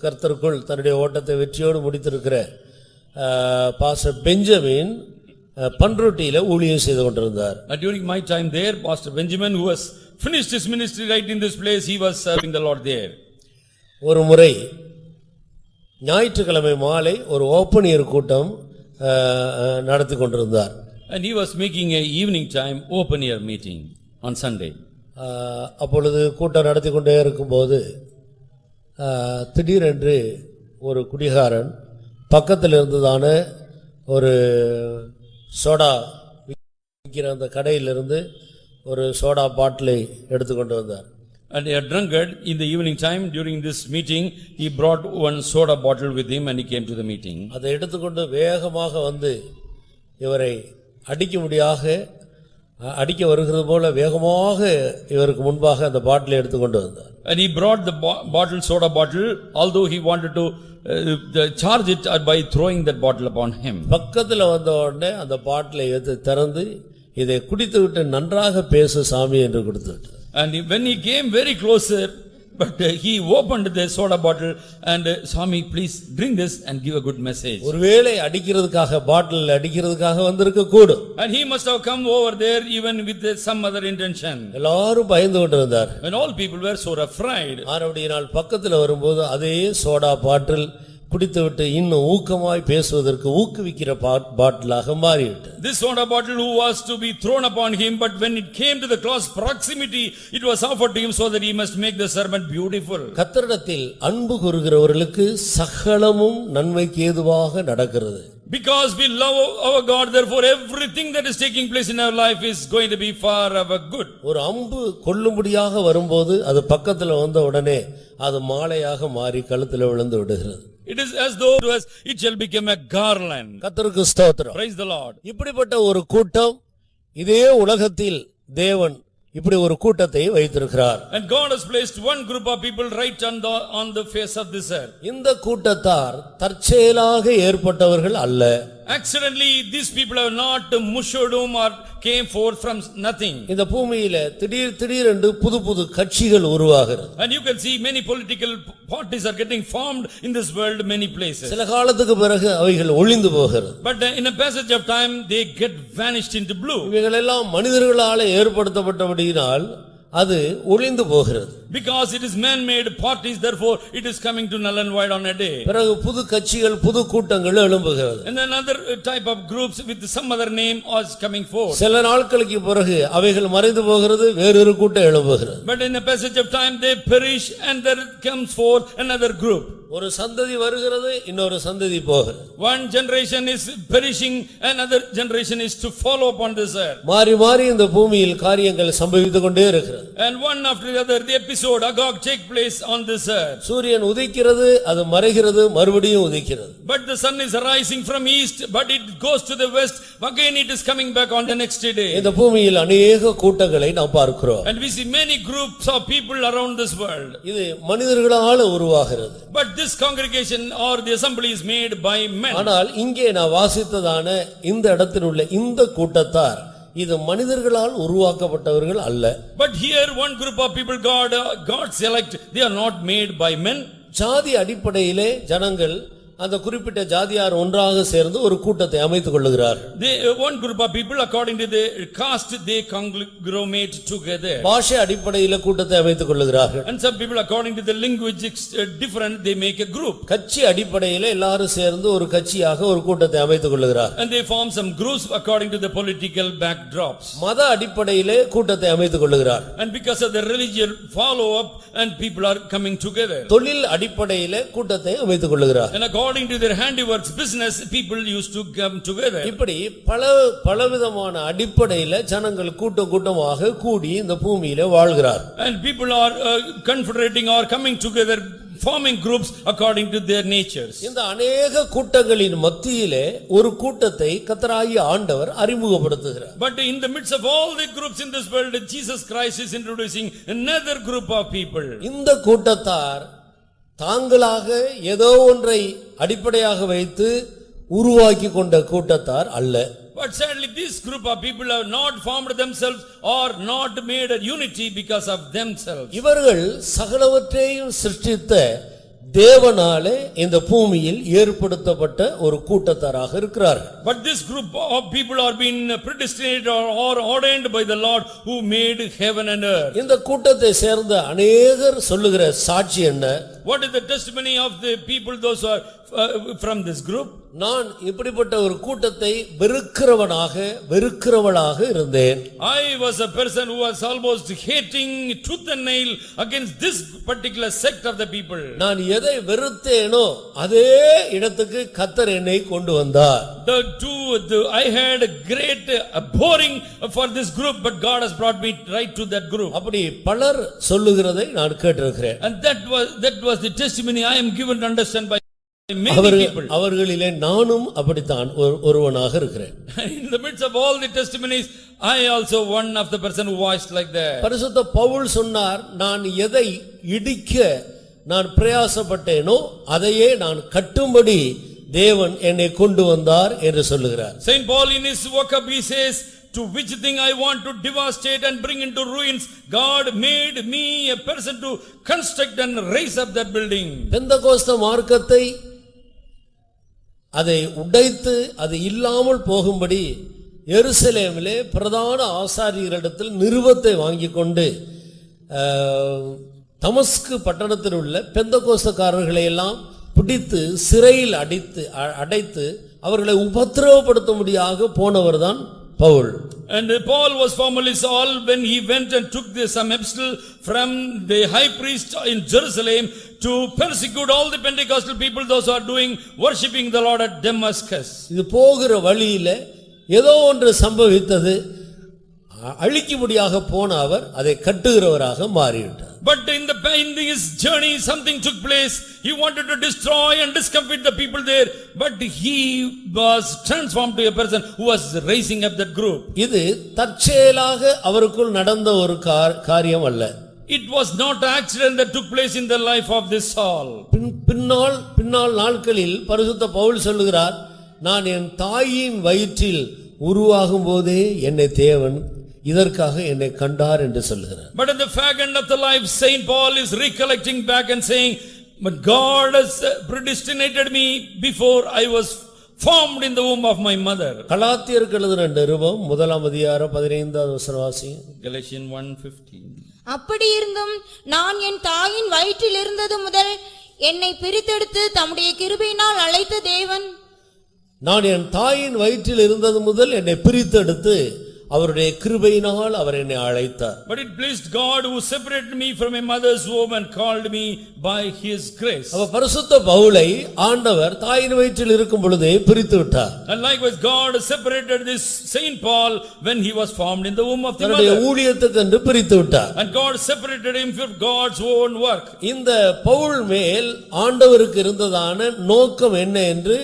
கர்த்தருக்குள் தன்னுடைய ஓட்டத்தை வெற்றியோடு முடித்திருக்கிற பாஸ்டர் பெஞ்சமின் பன்ருட்டியில ஊழியம் செய்து கொண்டிருந்தார். During my time there, Pastor Benjamin, who has finished his ministry right in this place, he was serving the Lord there. ஒரு முறை ஞாயிற்றுக்கிழமை மாலை ஒரு ஓப்பன் இயர் கூட்டம் நடத்தி கொண்டிருந்தார். And he was making a evening time open air meeting on Sunday. அப்பொழுது கூட்டம் நடத்தி கொண்டே இருக்கும்போது திடீரென்று ஒரு குடிகாரன் பக்கத்தில் இருந்ததான ஒரு சோடா விற்கிற அந்த கடையிலிருந்து ஒரு சோடா பாட்டிலை எடுத்துக்கொண்டு வந்தார். And a drunkard in the evening time during this meeting, he brought one soda bottle with him and he came to the meeting. அதை எடுத்துக்கொண்டு வேகமாக வந்து இவரை அடிக்க வருகிறது போல வேகமாக இவருக்கு முன்பாக அந்த பாட்டிலை எடுத்துக்கொண்டு வந்தார். And he brought the soda bottle, although he wanted to charge it by throwing that bottle upon him. பக்கத்துல வந்த உடனே அந்த பாட்டிலை எடுத்து திறந்து இதை குடித்துவிட்டு நன்றாக பேசு சாமி என்று கொடுத்துட்டார். And when he came very closer, but he opened the soda bottle and Swami, please drink this and give a good message. ஒருவேளை அடிக்கிறதுக்காக பாட்டில் அடிக்கிறதுக்காக வந்திருக்க கூடும். And he must have come over there even with some other intention. எல்லாரும் பயந்து கொண்டிருந்தார். When all people were so afraid. ஆனபடியால் பக்கத்துல வரும்போது அதே சோடா பாட்டில் குடித்துவிட்டு இன்னும் ஊக்கமாய் பேசுவதற்கு ஊக்குவிக்கிற பாட்டிலாக மாறிவிட்டது. This soda bottle who was to be thrown upon him, but when it came to the close proximity, it was offered to him so that he must make the sermon beautiful. கர்த்தரிடத்தில் அன்பு கூறுகிறவர்களுக்கு சகலமும் நன்மைக்கு ஏதுவாக நடக்கிறது. Because we love our God, therefore everything that is taking place in our life is going to be for our good. ஒரு அம்பு கொல்லும்படியாக வரும்போது அது பக்கத்துல வந்த உடனே அது மாலையாக மாறி கழுத்துல விழுந்து விடுகிறது. It is as though it shall become a garland. கர்த்தருக்கு ஸ்தோத்திரம். Praise the Lord. இப்படிப்பட்ட ஒரு கூட்டம் இதே உலகத்தில் தேவன் இப்படி ஒரு கூட்டத்தை வைத்திருக்கிறார். And God has placed one group of people right on the face of this earth. இந்த கூட்டத்தார் தற்செயலாக ஏற்பட்டவர்கள் அல்ல. Accidentally these people have not mushodum or came forth from nothing. இந்த பூமியில திடீரென்று புது கட்சிகள் உருவாகிறது. And you can see many political parties are getting formed in this world many places. சில காலத்துக்கு பிறகு அவைகள் ஒளிந்து போகிறது. But in a passage of time they get vanished into blue. இவைகள் எல்லாம் மனிதர்களால் ஏற்படுத்தப்பட்டபடியினால் அது ஒளிந்து போகிறது. Because it is man made parties, therefore it is coming to null and void on a day. பிறகு புது கட்சிகள் புது கூட்டங்கள் எழும்புகிறது. And another type of groups with some other name is coming forth. சில நாட்களுக்கு பிறகு அவைகள் மறைந்து போகிறது, வேறொரு கூட்டம் எழும்புகிறது. But in a passage of time they perish and there comes forth another group. ஒரு சந்ததி வருகிறது, இன்னொரு சந்ததி போகிறது. One generation is perishing, another generation is to follow upon this earth. மாறி இந்த பூமியில் காரியங்கள் சம்பவித்துக் கொண்டே இருக்கிறது. And one after the other the episode Agog take place on this earth. சூரியன் உதிக்கிறது, அது மறைகிறது, மறுபடியும் உதிக்கிறது. But the sun is rising from east, but it goes to the west, again it is coming back on the next day. இந்த பூமியில் अनेक கூட்டங்களை நாம் பார்க்கிறோம். And we see many groups of people around this world. இது மனிதர்களால் உருவாகிறது. But this congregation or the assembly is made by men. ஆனால் இங்கே நான் வாசித்ததான இந்த இடத்தில் உள்ள இந்த கூட்டத்தார் இது மனிதர்களால் உருவாக்கப்பட்டவர்கள் அல்ல. But here one group of people God select, they are not made by men. ஜாதி அடிப்படையிலே ஜனங்கள் அந்த குறிப்பிட்ட ஜாதியார் ஒன்றாக சேர்ந்து ஒரு கூட்டத்தை அமைத்துக் கொள்ளுகிறார்கள். One group of people according to the caste they conglomerate together. பாஷை அடிப்படையில கூட்டத்தை அமைத்துக் கொள்ளுகிறார்கள். And some people according to the linguistics different they make a group. கட்சி அடிப்படையில எல்லாரும் சேர்ந்து ஒரு கட்சியாக ஒரு கூட்டத்தை அமைத்துக் கொள்ளுகிறார்கள். And they form some groups according to the political backdrops. மத அடிப்படையிலே கூட்டத்தை அமைத்துக் கொள்ளுகிறார்கள். And because of the religion follow up and people are coming together. தொழில் அடிப்படையிலே கூட்டத்தை அமைத்துக் கொள்ளுகிறார்கள். And according to their handiworks business people used to come together. இப்படி பலவிதமான அடிப்படையில ஜனங்கள் கூட்டமாக கூடி இந்த பூமியிலே வாழ்கிறார். And people are confederating or coming together forming groups according to their natures. இந்த अनेक கூட்டங்களின் மத்தியிலே ஒரு கூட்டத்தை கர்த்தராகிய ஆண்டவர் அறிமுகப்படுத்துகிறார். But in the midst of all the groups in this world Jesus Christ is introducing another group of people. இந்த கூட்டத்தார் தாங்களாக ஏதோ ஒன்றை அடிப்படையாக வைத்து உருவாக்கி கொண்ட கூட்டத்தார் அல்ல. But sadly this group of people have not formed themselves or not made a unity because of themselves. இவர்கள் சகலவற்றையும் சிருஷ்டித்த தேவனாலே இந்த பூமியில் ஏற்படுத்தப்பட்ட ஒரு கூட்டத்தாராக இருக்கிறார்கள். But this group of people are being predestinated or ordained by the Lord who made heaven and earth. இந்த கூட்டத்தை சேர்ந்த அநேகர் சொல்லுகிற சாட்சி என்ன? What is the testimony of the people those who are from this group? நான் இப்படிப்பட்ட ஒரு கூட்டத்தை வெறுக்கிறவளாக இருந்தேன். I was a person who was almost hating tooth and nail against this particular sect of the people. நான் எதை வெறுத்தேனோ அதே இடத்துக்கு கர்த்தர் என்னை கொண்டு வந்தார். I had a great abhorring for this group, but God has brought me right to that group. அப்படி பலர் சொல்லுகிறதை நான் கேட்டிருக்கிறேன். And that was the testimony I am given to understand by many people. அவர்களிலே நானும் அப்படித்தான் ஒருவனாக இருக்கிறேன். In the midst of all the testimonies, I also one of the person who voiced like that. பரிசுத்த பவுல் சொன்னார், நான் எதை இடிக்க நான் பிரயாசப்பட்டேனோ அதையே நான் கட்டும்படி தேவன் என்னை கொண்டு வந்தார் என்று சொல்லுகிறார். Saint Paul in his vocab he says, to which thing I want to devastate and bring into ruins, God made me a person to construct and raise up that building. பெந்தெகோஸ்து மார்க்கத்தை அதை உடைத்து அது இல்லாமல் போகும்படி எருசலேமிலே பிரதான ஆசாரியர்களிடத்தில் நிருபத்தை வாங்கிக் கொண்டு தமஸ்கு பட்டணத்தில் உள்ள பெந்தெகோஸ்துக்காரர்களை எல்லாம் பிடித்து சிறையில் அடைத்து அவர்களை உபத்திரவப்படுத்தும்படியாக போனவர்தான் Pavul. And Paul was formerly Saul when he went and took some epistle from the high priest in Jerusalem to persecute all the Pentecostal people those who are worshipping the Lord at Damascus. இது போகிற வழியில ஏதோ ஒன்று சம்பவித்தது, அழிக்கும்படியாக போன அவர் அதை கட்டுகிறவராக மாறிவிட்டார். But in his journey something took place. He wanted to destroy and discomfit the people there, but he was transformed to a person who was raising up that group. இது தற்செயலாக அவருக்குள் நடந்த ஒரு காரியம் அல்ல. It was not an accident that took place in the life of this Saul. பின்னால் நாட்களில் பரிசுத்த பவுல் சொல்லுகிறார், நான் என் தாயின் வயிற்றில் உருவாகும் போதே என்னை தேவன் இதற்காக என்னை கண்டார் என்று சொல்கிறார். But in the fag end of the life, Saint Paul is recollecting back and saying, but God has predestinated me before I was formed in the womb of my mother. கலாத்தியருக்கு எழுதின நிருபம் 1:15 Galatians 1:15. அப்படி இருந்தும் நான் என் தாயின் வயிற்றில் இருந்தது முதல் என்னை பிரித்தெடுத்து தம்முடைய கிருபையினால் அழைத்த தேவன். நான் என் தாயின் வயிற்றில் இருந்தது முதல் என்னை பிரித்தெடுத்து அவருடைய கிருபையினால் அவர் என்னை அழைத்தார். But it pleased God who separated me from my mother's womb and called me by his grace. அவ பரிசுத்த பவுலை ஆண்டவர் தாயின் வயிற்றில் இருக்கும் பொழுதே பிரித்து விட்டார். And likewise God separated this Saint Paul when he was formed in the womb of the தன்னுடைய mother. ஊழியத்துக்கென்று பிரித்து விட்டார். And God separated him for God's own work. இந்த பவுல் மேல் ஆண்டவருக்கு இருந்ததான நோக்கம் என்ன என்று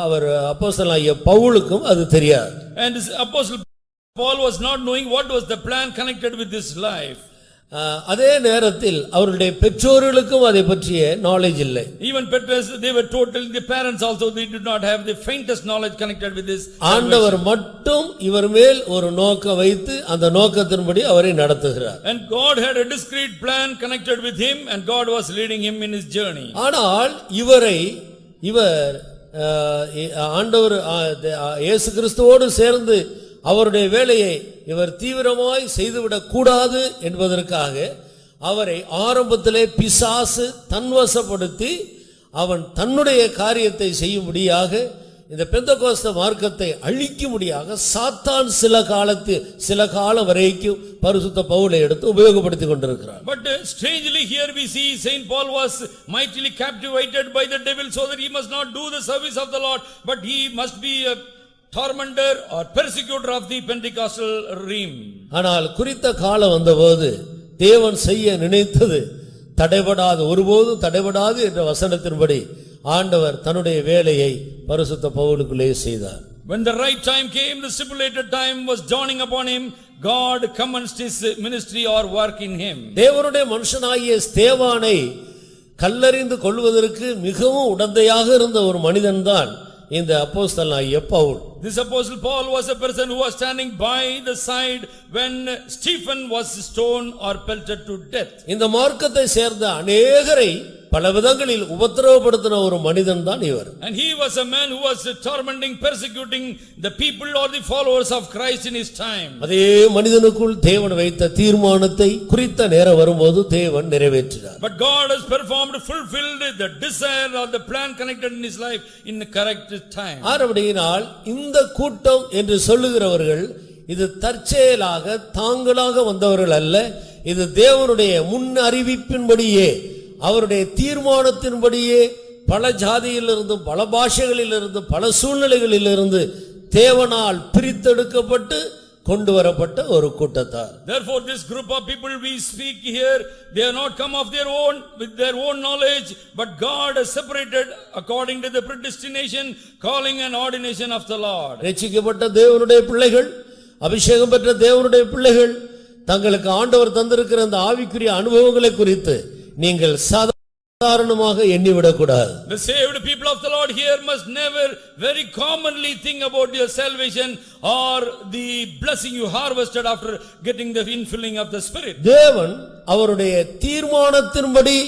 அவர் அப்போஸ்தலனாகிய பவுலுக்கும் அது தெரியாது. And this apostle Paul was not knowing what was the plan connected with this life. அதே நேரத்தில் அவருடைய பெற்றோர்களுக்கும் அதை பற்றிய நாலேஜ் இல்லை. Even they were totally, the parents also, they did not have the faintest knowledge connected with this. ஆண்டவர் மட்டும் இவர் மேல் ஒரு நோக்கம் வைத்து அந்த நோக்கத்தின்படி அவரை நடத்துகிறார். And God had a discrete plan connected with him and God was leading him in his journey. ஆனால் இவர் ஆண்டவர் இயேசு கிறிஸ்துவோடு சேர்ந்து அவருடைய வேலையை இவர் தீவிரமாய் செய்துவிடக் கூடாது என்பதற்காக அவரை ஆரம்பத்திலே பிசாசு தன்வசப்படுத்தி அவன் தன்னுடைய காரியத்தை செய்யும்படியாக இந்த பெந்தெகோஸ்து மார்க்கத்தை அழிக்கும்படியாக சாத்தான் சில காலம் வரைக்கும் பரிசுத்த பவுலை எடுத்து உபயோகப்படுத்திக் கொண்டிருக்கிறார். But strangely here we see Saint Paul was mightily captivated by the devil so that he must not do the service of the Lord, but he must be a tormentor or persecutor of the Pentecostal realm. ஆனால் குறித்த காலம் வந்தபோது தேவன் செய்ய நினைத்தது தடைபடாது, ஒருபோதும் தடைபடாது என்ற வசனத்தின்படி ஆண்டவர் தன்னுடைய வேலையை பரிசுத்த பவுலுக்குள்ளே செய்தார். When the right time came, the stipulated time was dawning upon him, God commenced his ministry or work in him. தேவனுடைய மனுஷனாகிய ஸ்தேவானை கல்லெறிந்து கொல்வதற்கு மிகவும் உடந்தையாக இருந்த ஒரு மனிதன்தான் இந்த அப்போஸ்தலனாகிய Pavul. This apostle Paul was a person who was standing by the side when Stephen was stoned or pelted to death. இந்த மார்க்கத்தை சேர்ந்த அநேகரை பல விதங்களில் உபத்திரவப்படுத்தின ஒரு மனிதன் தான் இவர். And he was a man who was tormenting, persecuting the people or the followers of Christ in his time. அதே மனிதனுக்குள் தேவன் வைத்த தீர்மானத்தை குறித்த நேரம் வரும்போது தேவன் நிறைவேற்றினார். But God has performed, fulfilled the desire or the plan connected in his life in the correct time. ஆனபடியினால் இந்த கூட்டம் என்று சொல்லுகிறவர்கள் இது தற்செயலாக தாங்களாக வந்தவர்கள் அல்ல. இது தேவனுடைய முன் அறிவிப்பின்படியே அவருடைய தீர்மானத்தின்படியே பல ஜாதியிலிருந்தும் பல பாஷைகளிலிருந்து பல சூழ்நிலைகளிலிருந்து தேவனால் பிரித்தெடுக்கப்பட்டு கொண்டு வரப்பட்ட ஒரு கூட்டத்தார். Therefore this group of people we speak here, they are not come of their own with their own knowledge, but God has separated according to the predestination, calling and ordination of the Lord. ரட்சிக்கப்பட்ட தேவனுடைய பிள்ளைகள், அபிஷேகம் பெற்ற தேவனுடைய பிள்ளைகள் தங்களுக்கு ஆண்டவர் தந்திருக்கிற அந்த ஆவிக்குரிய அனுபவங்களை குறித்து நீங்கள் சாதாரணமாக எண்ணிவிடக்கூடாது. The saved people of the Lord here must never very commonly think about your salvation or the blessing you harvested after getting the infilling of the Spirit. தேவன் அவருடைய தீர்மானத்தின்படி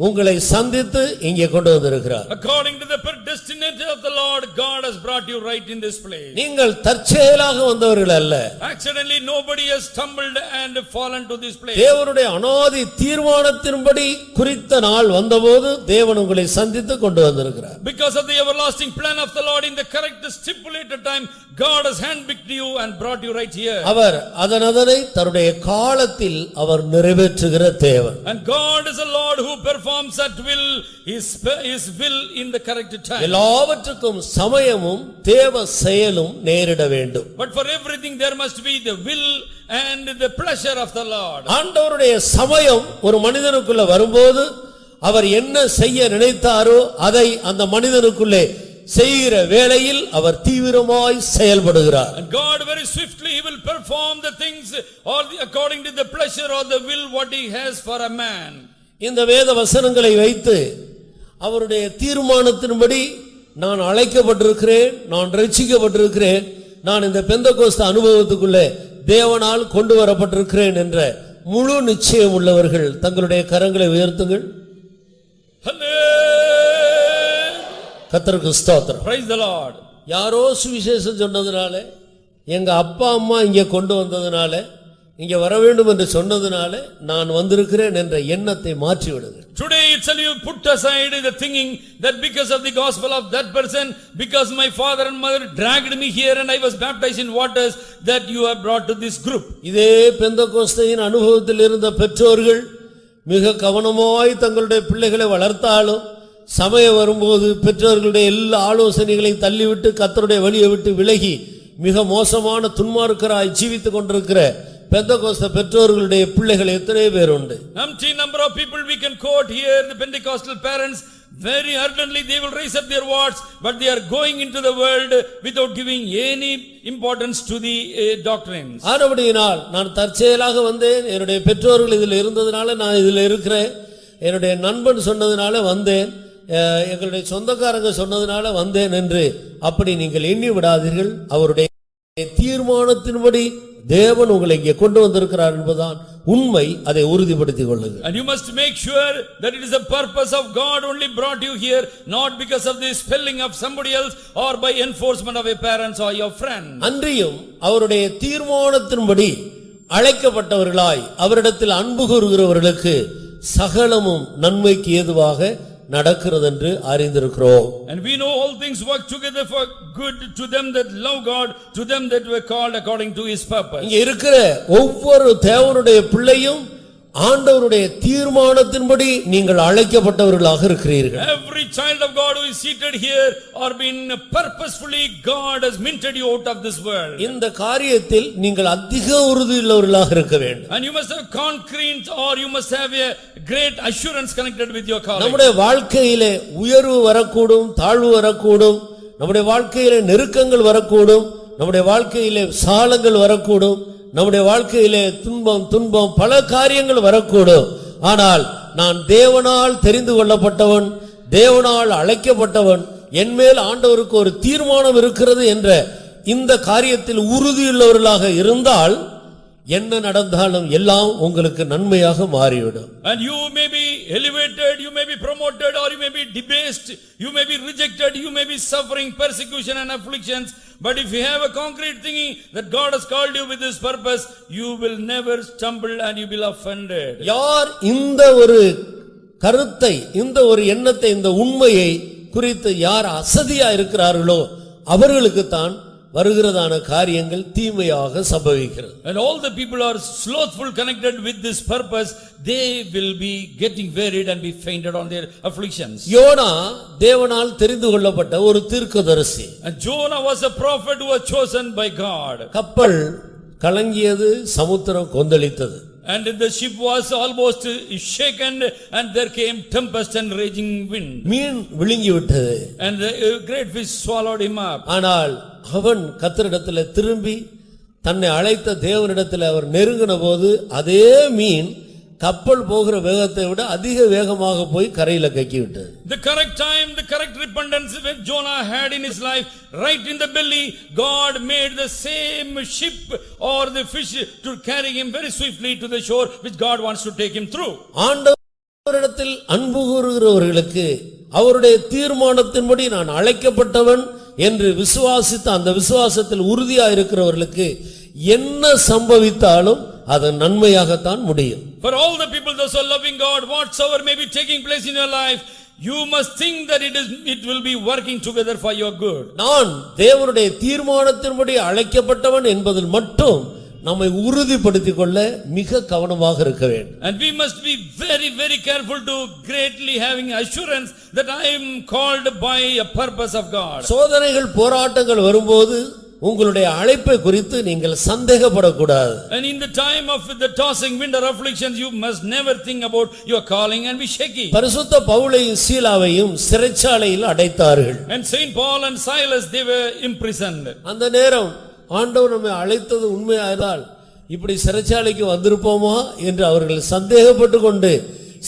உங்களை சந்தித்து இங்கே கொண்டு வந்திருக்கிறார். According to the predestination of the Lord, God has brought you right in this place. நீங்கள் தற்செயலாக வந்தவர்கள் அல்ல. Accidentally nobody has stumbled and fallen to this place. தேவனுடைய அநாதி தீர்மானத்தின்படி குறித்த நாள் வந்தபோது தேவன் உங்களை சந்தித்து கொண்டு வந்திருக்கிறார். Because of the everlasting plan of the Lord in the correct stipulated time, God has handpicked you and brought you right here. அவர் அதனை தன்னுடைய காலத்தில் அவர் நிறைவேற்றுகிற தேவன். And God is a Lord who performs at will his will in the correct time. எல்லாவற்றுக்கும் சமயமும் தேவ செயலும் நேரிட வேண்டும். But for everything there must be the will and the pleasure of the Lord. ஆண்டவருடைய சமயம் ஒரு மனிதனுக்குள்ள வரும்போது அவர் என்ன செய்ய நினைத்தாரோ அதை அந்த மனிதனுக்குள்ளே செய்கிற வேளையில் அவர் தீவிரமாய் செயல்படுகிறார். And God very swiftly he will perform the things or according to the pleasure or the will what he has for a man. இந்த வேத வசனங்களை வைத்து அவருடைய தீர்மானத்தின்படி நான் அழைக்கப்பட்டிருக்கிறேன், நான் ரட்சிக்கப்பட்டிருக்கிறேன், நான் இந்த பெந்தெகோஸ்து அனுபவத்துக்குள்ளே தேவனால் கொண்டு வரப்பட்டிருக்கிறேன் என்ற முழு நிச்சயம் உள்ளவர்கள் தங்களுடைய கரங்களை உயர்த்துங்கள். கர்த்தருக்கு ஸ்தோத்திரம். Praise the Lord. யாரோ சுவிசேஷம் சொன்னதுனால, எங்க அப்பா அம்மா இங்கே கொண்டு வந்ததுனால, இங்கே வர வேண்டும் என்று சொன்னதுனால நான் வந்திருக்கிறேன் என்ற எண்ணத்தை மாற்றி விடுங்க. Today itself you put aside the thinking that because of the gospel of that person, because my father and mother dragged me here and I was baptized in waters, that you are brought to this group. இதே பெந்தெகோஸ்தையின் அனுபவத்தில் இருந்த பெற்றோர்கள் மிக கவனமாய் தங்களுடைய பிள்ளைகளை வளர்த்தாலும் சமயம் வரும்போது பெற்றோர்களுடைய எல்லா ஆலோசனைகளையும் தள்ளிவிட்டு கர்த்தருடைய வழியை விட்டு விலகி மிக மோசமான துன்மார்க்கராய் ஜீவித்துக் கொண்டிருக்கிற பெந்தெகோஸ்து பெற்றோர்களுடைய பிள்ளைகள் எத்தனை பேர் உண்டு? Empty number of people we can quote here. The Pentecostal parents very ardently they will raise up their words, but they are going into the world without giving any importance to the doctrines. ஆனபடியினால் நான் தற்செயலாக வந்தேன், என்னுடைய பெற்றோர்கள் இதில் இருந்ததுனால நான் இதில் இருக்கிறேன், என்னுடைய நண்பன் சொன்னதுனால வந்தேன், எங்களுடைய சொந்தக்காரங்க சொன்னதுனால வந்தேன் என்று அப்படி நீங்கள் எண்ணி விடாதீர்கள். அவருடைய தீர்மானத்தின்படி தேவன் உங்களை இங்கே கொண்டு வந்திருக்கிறார் என்பதுதான் உண்மை. அதை உறுதிப்படுத்திக் கொள்ளுங்கள். And you must make sure that it is the purpose of God only brought you here, not because of the spelling of somebody else or by enforcement of your parents or your friends. அன்றியும் அவருடைய தீர்மானத்தின்படி அழைக்கப்பட்டவர்களாய் அவரிடத்தில் அன்பு கூறுகிறவர்களுக்கு சகலமும் நன்மைக்கு ஏதுவாக நடக்கிறது என்று அறிந்திருக்கிறோம். And we know all things work together for good to them that love God, to them that were called according to his purpose. இங்க இருக்கிற ஒவ்வொரு தேவனுடைய பிள்ளையும் ஆண்டவருடைய தீர்மானத்தின்படி நீங்கள் அழைக்கப்பட்டவர்களாக இருக்கிறீர்கள். Every child of God who is seated here or been purposefully God has minted you out of this world. இந்த காரியத்தில் நீங்கள் அதிக உறுதியுள்ளவர்களாக இருக்க வேண்டும். And you must have concrete or you must have a great assurance connected with your calling. நம்முடைய வாழ்க்கையிலே உயர்வு வரக்கூடும், தாழ்வு வரக்கூடும், நம்முடைய வாழ்க்கையிலே நெருக்கங்கள் வரக்கூடும், நம்முடைய வாழ்க்கையிலே சாலங்கள் வரக்கூடும், நம்முடைய வாழ்க்கையிலே துன்பம் பல காரியங்கள் வரக்கூடும். ஆனால் நான் தேவனால் தெரிந்து கொள்ளப்பட்டவன், தேவனால் அழைக்கப்பட்டவன், என்மேல் ஆண்டவருக்கு ஒரு தீர்மானம் இருக்கிறது என்ற இந்த காரியத்தில் உறுதியுள்ளவர்களாக இருந்தால் என்ன நடந்தாலும் எல்லாம் உங்களுக்கு நன்மையாக மாறிவிடும். And you may be elevated, you may be promoted, or you may be debased, you may be rejected, you may be suffering persecution and afflictions, but if you have a concrete thinking that God has called you with this purpose, you will never stumble and you will offended. யார் இந்த ஒரு கருத்தை, இந்த ஒரு எண்ணத்தை, இந்த உண்மையை குறித்து யார் அசதியா இருக்கிறார்களோ அவர்களுக்கு தான் வருகிறதான காரியங்கள் தீமையாக சம்பவிக்கிறது. And all the people are slothful connected with this purpose, they will be getting wearied and be fainted on their afflictions. Jonah தேவனால் தெரிந்து கொள்ளப்பட்ட ஒரு தீர்க்கதரிசி. And Jonah was a prophet who was chosen by God. கப்பல் கலங்கியது, சமுத்திரம் கொந்தளித்தது. And the ship was almost shaken and there came tempest and raging wind. மீன் விழுங்கி விட்டது. And the great fish swallowed him up. ஆனால் அவன் கர்த்தரிடத்தில் திரும்பி தன்னை அழைத்த தேவனிடத்தில் அவர் நெருங்கின போது அதே மீன் கப்பல் போகிற வேகத்தை விட அதிக வேகமாக போய் கரையில கக்கி விட்டது. The correct time, the correct repentance that Jonah had in his life, right in the belly, God made the same ship or the fish to carry him very swiftly to the shore which God wants to take him through. ஆண்டவரிடத்தில் அன்பு கூறுகிறவர்களுக்கு அவருடைய தீர்மானத்தின்படி நான் அழைக்கப்பட்டவன் என்று விசுவாசித்த அந்த விசுவாசத்தில் உறுதியாக இருக்கிறவர்களுக்கு என்ன சம்பவித்தாலும் அது நன்மையாகத்தான் முடியும். For all the people those who are loving God, whatsoever may be taking place in your life, you must think that it will be working together for your good. நான் தேவனுடைய தீர்மானத்தின்படி அழைக்கப்பட்டவன் என்பதில் மட்டும் நம்மை உறுதிப்படுத்திக் கொள்ள மிக கவனமாக இருக்க வேண்டும். And we must be very very careful to greatly having assurance that I am called by a purpose of God. சோதனைகள் போராட்டங்கள் வரும்போது உங்களுடைய அழைப்பை குறித்து நீங்கள் சந்தேகப்படக்கூடாது. And in the time of the tossing wind or afflictions, you must never think about your calling and be shaky. பரிசுத்த பவுலையும் சீலாவையும் சிறைச்சாலையில் அடைத்தார்கள். And Saint Paul and Silas, they were imprisoned. அந்த நேரம் ஆண்டவர் நம்மை அழைத்தது உண்மையானால் இப்படி சிறைச்சாலைக்கு வந்திருப்போமா என்று அவர்கள் சந்தேகப்பட்டு கொண்டு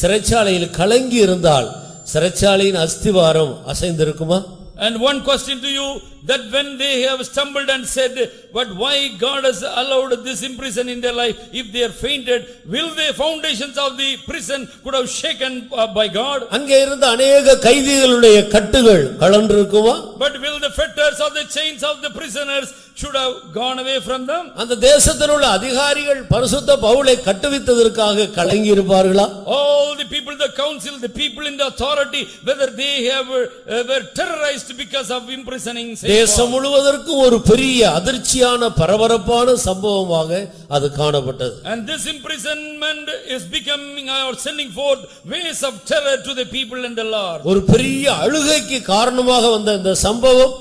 சிறைச்சாலையில் கலங்கி இருந்தால் சிறைச்சாலையின் அஸ்திவாரம் அசைந்திருக்குமா? And one question to you, that when they have stumbled and said, but why God has allowed this imprison in their life, if they are fainted, will the foundations of the prison could have shaken by God? அங்கே இருந்த अनेक கைதிகளுடைய கட்டுகள் கழன்றிருக்குமா? But will the fetters of the chains of the prisoners should have gone away from them? அந்த தேசத்தில் உள்ள அதிகாரிகள் பரிசுத்த பவுலை கட்டுவித்ததற்காக கலங்கி இருப்பார்களா? All the people, the council, the people in the authority, whether they were terrorized because of imprisoning Saint Paul. தேசம் முழுவதற்கும் ஒரு பெரிய அதிர்ச்சியான பரபரப்பான சம்பவமாக அது காணப்பட்டது. And this imprisonment is becoming or sending forth waves of terror to the people and the Lord. ஒரு பெரிய அழுகைக்கு காரணமாக வந்த இந்த சம்பவம்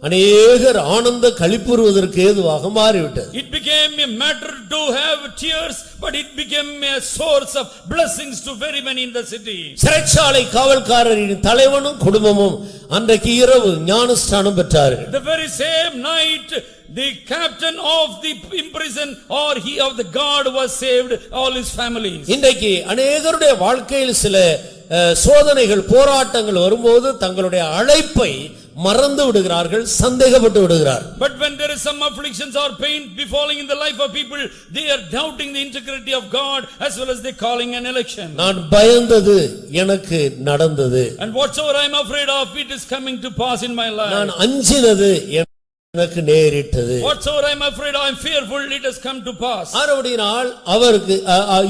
அநேகர் ஆனந்த களிப்புறுவதற்கு ஏதுவாக மாறிவிட்டது. It became a matter to have tears, but it became a source of blessings to very many in the city. சிறைச்சாலை காவல்காரரின் தலைவனும் குடும்பமும் அன்றைக்கு இரவு ஞானஸ்நானம் பெற்றார்கள். The very same night, the captain of the imprison or he of the guard was saved, all his families. இன்றைக்கு அநேகருடைய வாழ்க்கையில் சில சோதனைகள் போராட்டங்கள் வரும்போது தங்களுடைய அழைப்பை மறந்து விடுகிறார்கள், சந்தேகப்பட்டு விடுகிறார்கள். But when there is some afflictions or pain befalling in the life of people, they are doubting the integrity of God as well as the calling and election. நான் பயந்தது எனக்கு நடந்தது. And whatsoever I am afraid of, it is coming to pass in my life. நான் அஞ்சினது எனக்கு நேரிட்டது. Whatsoever I am afraid of, I am fearful, it has come to pass. ஆனபடியால் அவருக்கு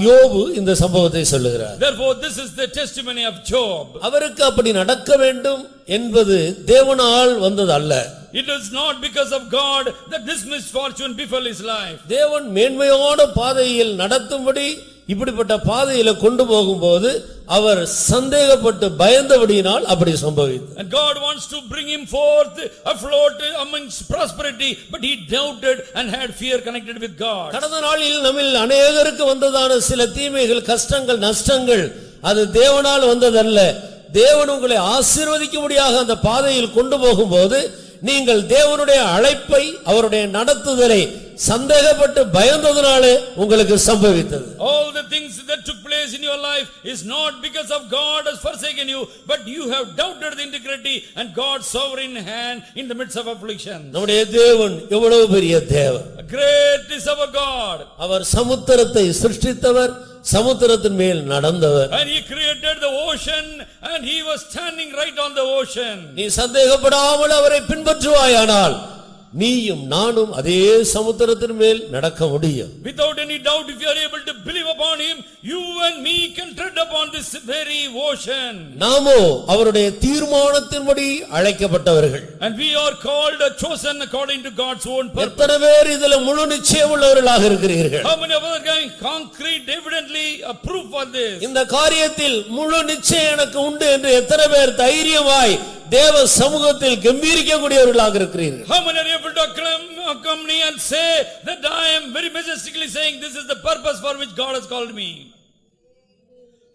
யோபு இந்த சம்பவத்தை சொல்லுகிறார். Therefore this is the testimony of Job. அவருக்கு அப்படி நடக்க வேண்டும் என்பது தேவனால் வந்தது அல்ல. It is not because of God that this misfortune befell his life. தேவன் மேன்மையான பாதையில் நடத்தும்படி இப்படிப்பட்ட பாதையில கொண்டு போகும்போது அவர் சந்தேகப்பட்டு பயந்தபடியினால் அப்படி சம்பவித்தது. And God wants to bring him forth afloat amongst prosperity, but he doubted and had fear connected with God. கடந்த நாளில் நம்மில் அநேகருக்கு வந்ததான சில தீமைகள், கஷ்டங்கள், நஷ்டங்கள் அது தேவனால் வந்ததல்ல. தேவன் உங்களை ஆசீர்வதிக்கும்படியாக அந்த பாதையில் கொண்டு போகும்போது நீங்கள் தேவனுடைய அழைப்பை, அவருடைய நடத்துதலை சந்தேகப்பட்டு பயந்ததனாலே உங்களுக்கு சம்பவித்தது. All the things that took place in your life is not because of God has forsaken you, but you have doubted the integrity and God's sovereign hand in the midst of affliction. நம்முடைய தேவன் எவ்வளவு பெரிய தேவன். Great is our God. அவர் சமுத்திரத்தை சிருஷ்டித்தவர், சமுத்திரத்தின் மேல் நடந்தவர். And he created the ocean and he was standing right on the ocean. நீ சந்தேகப்படாமல் அவரை பின்பற்றுவாயானால் நீயும் நானும் அதே சமுத்திரத்தின் மேல் நடக்க முடியும். Without any doubt, if you are able to believe upon him, you and me can tread upon this very ocean. நாமோ அவருடைய தீர்மானத்தின்படி அழைக்கப்பட்டவர்கள். And we are called chosen according to God's own purpose. எத்தனை பேர் இதில முழு நிச்சயம் உள்ளவர்களாக இருக்கிறீர்கள்? How many of us are going concrete evidently a proof for this? இந்த காரியத்தில் முழு நிச்சயம் எனக்கு உண்டு என்று எத்தனை பேர் தைரியமாய் தேவ சமூகத்தில் கம்பீரிக்கக்கூடியவர்களாக இருக்கிறீர்கள்? How many are able to accompany and say that I am very majestically saying this is the purpose for which God has called me?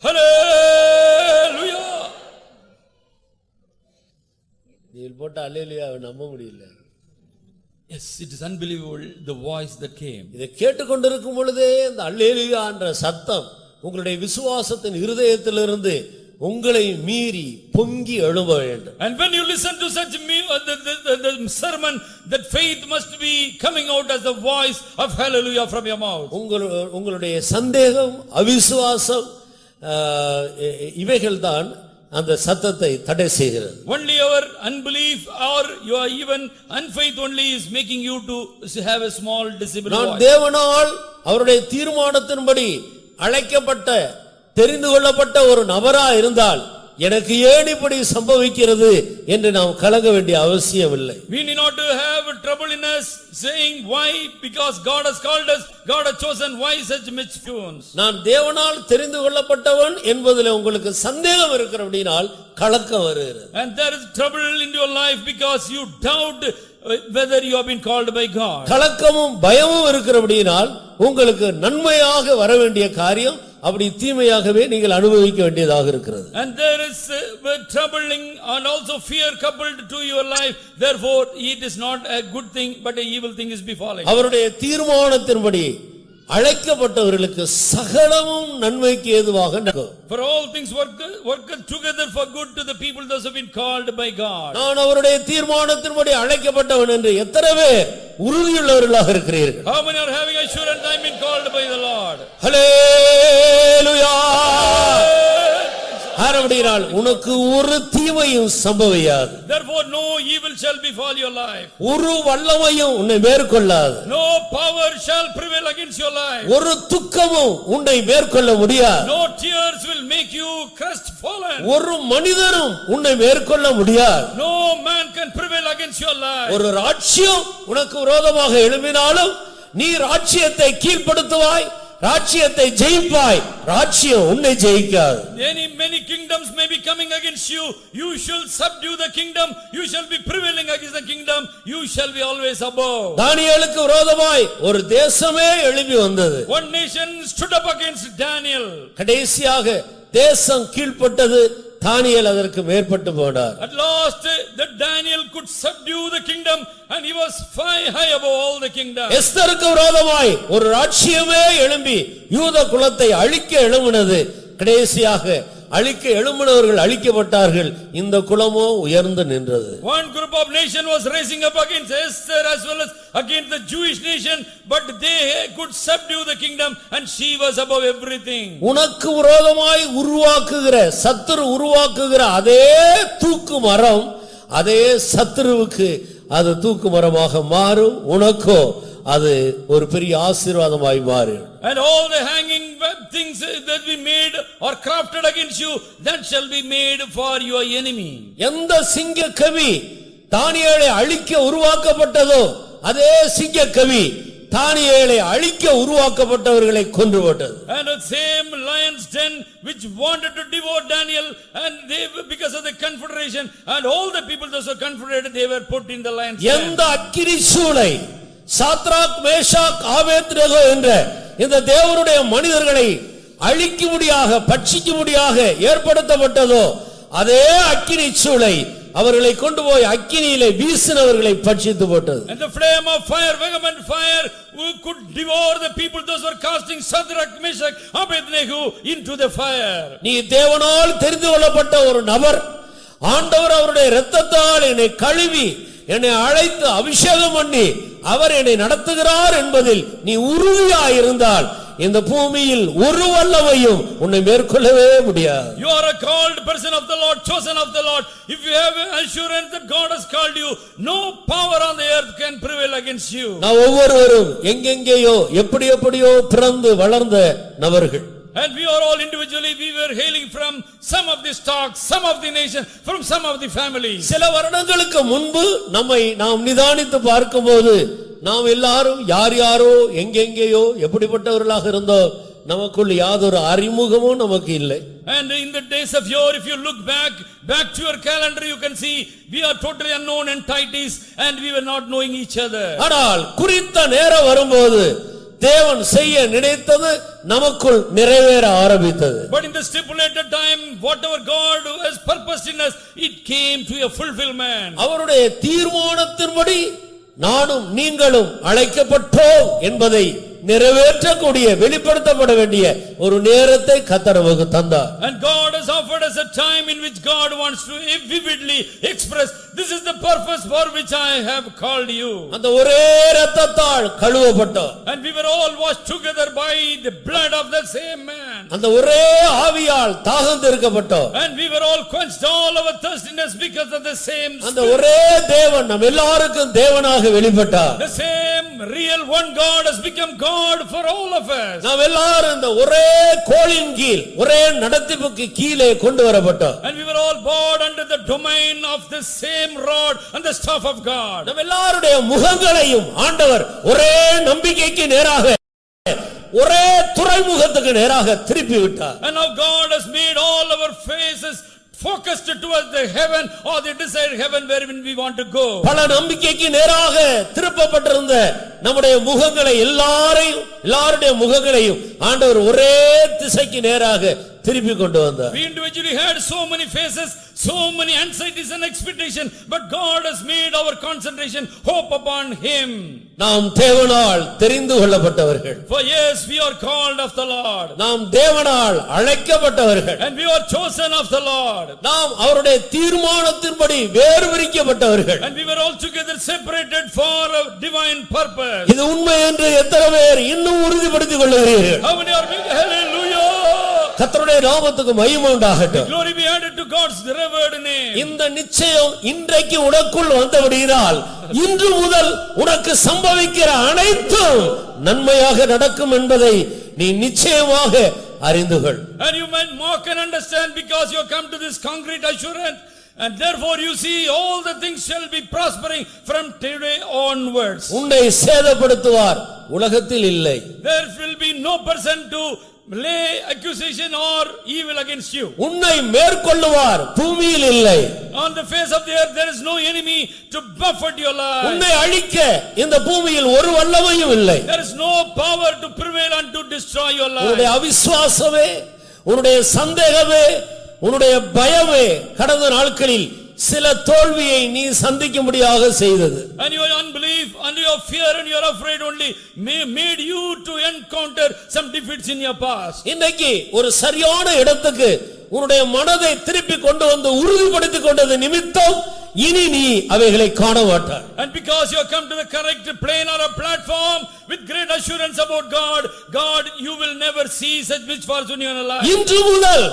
Hallelujah! நீ போட்ட அல்லேலூயா நம்ப முடியல. Yes, it is unbelievable the voice that came. இதை கேட்டுக்கொண்டிருக்கும் பொழுதே அந்த அல்லேலூயா என்ற சத்தம் உங்களுடைய விசுவாசத்தின் இருதயத்திலிருந்து உங்களை மீறி பொங்கி எழும்ப வேண்டும். And when you listen to such the sermon, that faith must be coming out as the voice of hallelujah from your mouth. உங்களுடைய சந்தேகம், அவிசுவாசம் இவைகள் தான் அந்த சத்தத்தை தடை செய்கிறது. Only our unbelief or your even unfaith only is making you to have a small disciple voice. நான் தேவனால் அவருடைய தீர்மானத்தின்படி அழைக்கப்பட்ட தெரிந்து கொள்ளப்பட்ட ஒரு நபரா இருந்தால் எனக்கு ஏன் இப்படி சம்பவிக்கிறது என்று நாம் கலங்க வேண்டிய அவசியம் இல்லை. We need not to have trouble in us saying why, because God has called us, God has chosen, why such misfortunes. நான் தேவனால் தெரிந்து கொள்ளப்பட்டவன் என்பதிலே உங்களுக்கு சந்தேகம் இருக்கிறபடியால் கலக்கம் வருகிறது. And there is trouble in your life because you doubt whether you have been called by God. கலக்கமும் பயமும் இருக்கிறபடியால் உங்களுக்கு நன்மையாக வர வேண்டிய காரியம் அப்படி தீமையாகவே நீங்கள் அனுபவிக்க வேண்டியதாக இருக்கிறது. And there is troubling and also fear coupled to your life, therefore it is not a good thing but a evil thing is befalling. அவருடைய தீர்மானத்தின்படி அழைக்கப்பட்டவர்களுக்கு சகலமும் நன்மைக்கு ஏதுவாக நடக்கும். For all things work together for good to the people those who have been called by God. நான் அவருடைய தீர்மானத்தின்படி அழைக்கப்பட்டவன் என்று எத்தனை பேர் உறுதியுள்ளவர்களாக இருக்கிறீர்கள்? How many are having assurance I am been called by the Lord? ஹல்லேலூயா! ஆரம்படினால் உனக்கு ஒரு தீமையும் சம்பவியாது. Therefore no evil shall befall your life. ஒரு வல்லமையும் உன்னை மேற்கொள்ளாது. No power shall prevail against your life. ஒரு துக்கமும் உன்னை மேற்கொள்ள முடியாது. No tears will make you crestfallen. ஒரு மனிதனும் உன்னை மேற்கொள்ள முடியாது. No man can prevail against your life. ஒரு ராஜ்யம் உனக்கு விரோதமாக எழும்பினாலும் நீ ராஜ்யத்தை கீழ்ப்படுத்துவாய், ராஜ்யத்தை ஜெயிப்பாய், ராஜ்யம் உன்னை ஜெயிக்காது. Many kingdoms may be coming against you, you shall subdue the kingdom, you shall be prevailing against the kingdom, you shall be always above. தானியேலுக்கு விரோதமாய் ஒரு தேசமே எழும்பி வந்தது. One nation stood up against Daniel. கடைசியாக தேசம் கீழ்ப்பட்டது, தானியேல் அதற்கு மேற்பட்டு போனார். At last that Daniel could subdue the kingdom and he was high above all the kingdom. எஸ்தருக்கு விரோதமாய் ஒரு ராஜ்யமே எழும்பி யூத குலத்தை அழிக்க எழும்பினது. கடைசியாக அழிக்க எழும்பினவர்கள் அழிக்கப்பட்டார்கள், இந்த குலமோ உயர்ந்து நின்றது. One group of nation was rising up against Esther as well as against the Jewish nation, but they could subdue the kingdom and she was above everything. உனக்கு விரோதமாய் உருவாக்குகிற சத்துரு உருவாக்குகிற அதே தூக்கு மரம் அதே சத்துருவுக்கு அது தூக்கு மரமாக மாறும், உனக்கோ அது ஒரு பெரிய ஆசீர்வாதமாய் மாறும். And all the hanging things that we made or crafted against you, that shall be made for your enemy. எந்த சிங்கக்கவி தானியேலை அழிக்க உருவாக்கப்பட்டதோ அதே சிங்கக்கவி தானியேலை அழிக்க உருவாக்கப்பட்டவர்களை கொன்று போட்டது. And the same lion's den which wanted to devour Daniel, and they because of the confederation and all the people those were confederated, they were put in the lion's den. எந்த அக்கினி சூளை Shadrach Meshach Abednego என்ற இந்த தேவனுடைய மனிதர்களை அழிக்கும்படியாக பட்சிக்கும்படியாக ஏற்படுத்தப்பட்டதோ அதே அக்கினி சூளை அவர்களை கொண்டு போய் அக்கினியிலே வீசினவர்களை பட்சித்து போட்டது. And the flame of fire, vehement fire, who could devour the people, those who are casting Shadrach, Meshach, Abednego into the fire. நீ தேவனால் தெரிந்து கொள்ளப்பட்ட ஒரு நபர், ஆண்டவர் அவருடைய இரத்தத்தால் என்னை கழுவி என்னை அழைத்து அபிஷேகம் பண்ணி அவர் என்னை நடத்துகிறார் என்பதில் நீ உறுதியாய் இருந்தால் இந்த பூமியில் ஒரு வல்லமையும் உன்னை மேற்கொள்ளவே முடியாது. You are a called person of the Lord, chosen of the Lord. If you have assurance that God has called you, no power on the earth can prevail against you. நான் ஒவ்வொருவரும் எங்கெங்கேயோ எப்படியோ பிறந்து வளர்ந்த நபர்கள். And we are all individually, we were hailing from some of the stock, some of the nation, from some of the families. சில வருடங்களுக்கு முன்பு நம்மை நாம் நிதானித்து பார்க்கும்போது நாம் எல்லாரும் யாரோ எங்கெங்கேயோ எப்படிப்பட்டவர்களாக இருந்தோம், நமக்குள் யாதொரு அறிமுகமும் நமக்கு இல்லை. And in the days of yore, if you look back to your calendar, you can see we are totally unknown entities and we were not knowing each other. ஆனால் குறித்த நேரம் வரும்போது தேவன் செய்ய நினைத்தது நமக்குள் நிறைவேற ஆரம்பித்தது. But in the stipulated time, whatever God has purposed in us, it came to a fulfillment. அவருடைய தீர்மானத்தின்படி நானும் நீங்களும் அழைக்கப்பட்டோம் என்பதை நிறைவேற்றக்கூடிய வெளிப்படுத்தப்பட வேண்டிய ஒரு நேரத்தை கர்த்தர் நமக்கு தந்தார். And God has offered us a time in which God wants to vividly express, this is the purpose for which I have called you. அந்த ஒரே இரத்தத்தால் கழுவப்பட்டோம். And we were all washed together by the blood of the same man. அந்த ஒரே ஆவியால் தாகம் தீர்க்கப்பட்டோம். And we were all quenched all our thirstiness because of the same Spirit. அந்த ஒரே தேவன் நம் எல்லாருக்கும் தேவனாக வெளிப்பட்டார். The same real one God has become God for all of us. நாம் எல்லாரும் இந்த ஒரே கோலின் கீழ் ஒரே நடத்திப்புக்கு கீழே கொண்டு வரப்பட்டோம். And we were all brought under the domain of the same rod and the staff of God. நாம் எல்லாருடைய முகங்களையும் ஆண்டவர் ஒரே நம்பிக்கைக்கு நேராக ஒரே துறைமுகத்துக்கு நேராக திருப்பி விட்டார். And now God has made all our faces focused towards the heaven or the desired heaven wherein we want to go. பல நம்பிக்கைக்கு நேராக திருப்பப்பட்டிருந்த நம்முடைய முகங்களை எல்லாருடைய முகங்களையும் ஆண்டவர் ஒரே திசைக்கு நேராக திருப்பி கொண்டு வந்தார். We individually had so many faces, so many anxieties and expectation, but God has made our concentration hope upon him. நாம் தேவனால் தெரிந்து கொள்ளப்பட்டவர்கள். For yes, we are called of the Lord. நாம் தேவனால் அழைக்கப்பட்டவர்கள். And we are chosen of the Lord. நாம் அவருடைய தீர்மானத்தின்படி வேறு பிரிக்கப்பட்டவர்கள். And we were all together separated for a divine purpose. இது உண்மை என்று எத்தனை பேர் இன்னும் உறுதிப்படுத்திக் கொள்கிறீர்கள்? How many are being hallelujah? கர்த்தருடைய நாமத்துக்கு மகிமை உண்டாகட்டும். Glory be added to God's revered name. இந்த நிச்சயம் இன்றைக்கு உனக்குள் வந்தபடியால் இன்று முதல் உனக்கு சம்பவிக்கிற அனைத்தும் நன்மையாக நடக்கும் என்பதை நீ நிச்சயமாக அறிந்து கொள். And you might mark and understand because you have come to this concrete assurance, and therefore you see all the things shall be prospering from today onwards. உன்னை சேதப்படுத்துவார் உலகத்தில் இல்லை. There will be no person to lay accusation or evil against you. உன்னை மேற்கொள்ளுவார் பூமியில் இல்லை. On the face of the earth there is no enemy to buffet your life. உன்னை அழிக்க இந்த பூமியில் ஒரு வல்லமையும் இல்லை. There is no power to prevail and to destroy your life. உன்னுடைய அவிசுவாசமே, உன்னுடைய சந்தேகமே, உன்னுடைய பயமே கடந்த நாட்களில் சில தோல்வியை நீ சந்திக்கும்படியாக செய்தது. And your unbelief and your fear and your afraid only made you to encounter some defeats in your past. இன்னைக்கு ஒரு சரியான இடத்துக்கு உன்னுடைய மனதை திருப்பி கொண்டு வந்து உறுதிப்படுத்திக் கொண்டது நிமித்தம் இனி நீ அவைகளை காண மாட்டாய். And because you have come to the correct plane or a platform with great assurance about God, you will never see such misfortune in your life. இன்று முதல்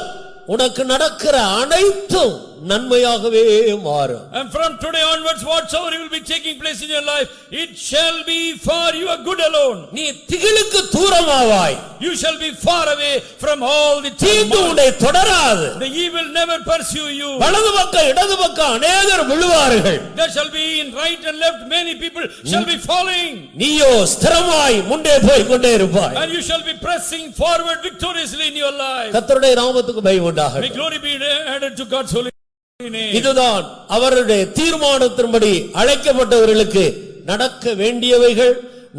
உனக்கு நடக்கிற அனைத்தும் நன்மையாகவே மாறும். And from today onwards whatsoever will be taking place in your life, it shall be for your good alone. நீ திகிலுக்கு தூரமாவாய். You shall be far away from all the தீங்கு உன்னை தொடராது. The evil never pursue you. வலது பக்கம் இடது பக்கம் அநேகர் விழுவார்கள். There shall be in right and left many people shall be falling. நீயோ ஸ்திரமாய் முன்னே போய் கொண்டே இருப்பாய். And you shall be pressing forward victoriously in your life. கர்த்தருடைய நாமத்துக்கு மகிமை உண்டாகட்டும். May glory be added to God's holy name. இதுதான் அவருடைய தீர்மானத்தின்படி அழைக்கப்பட்டவர்களுக்கு நடக்க வேண்டியவைகள்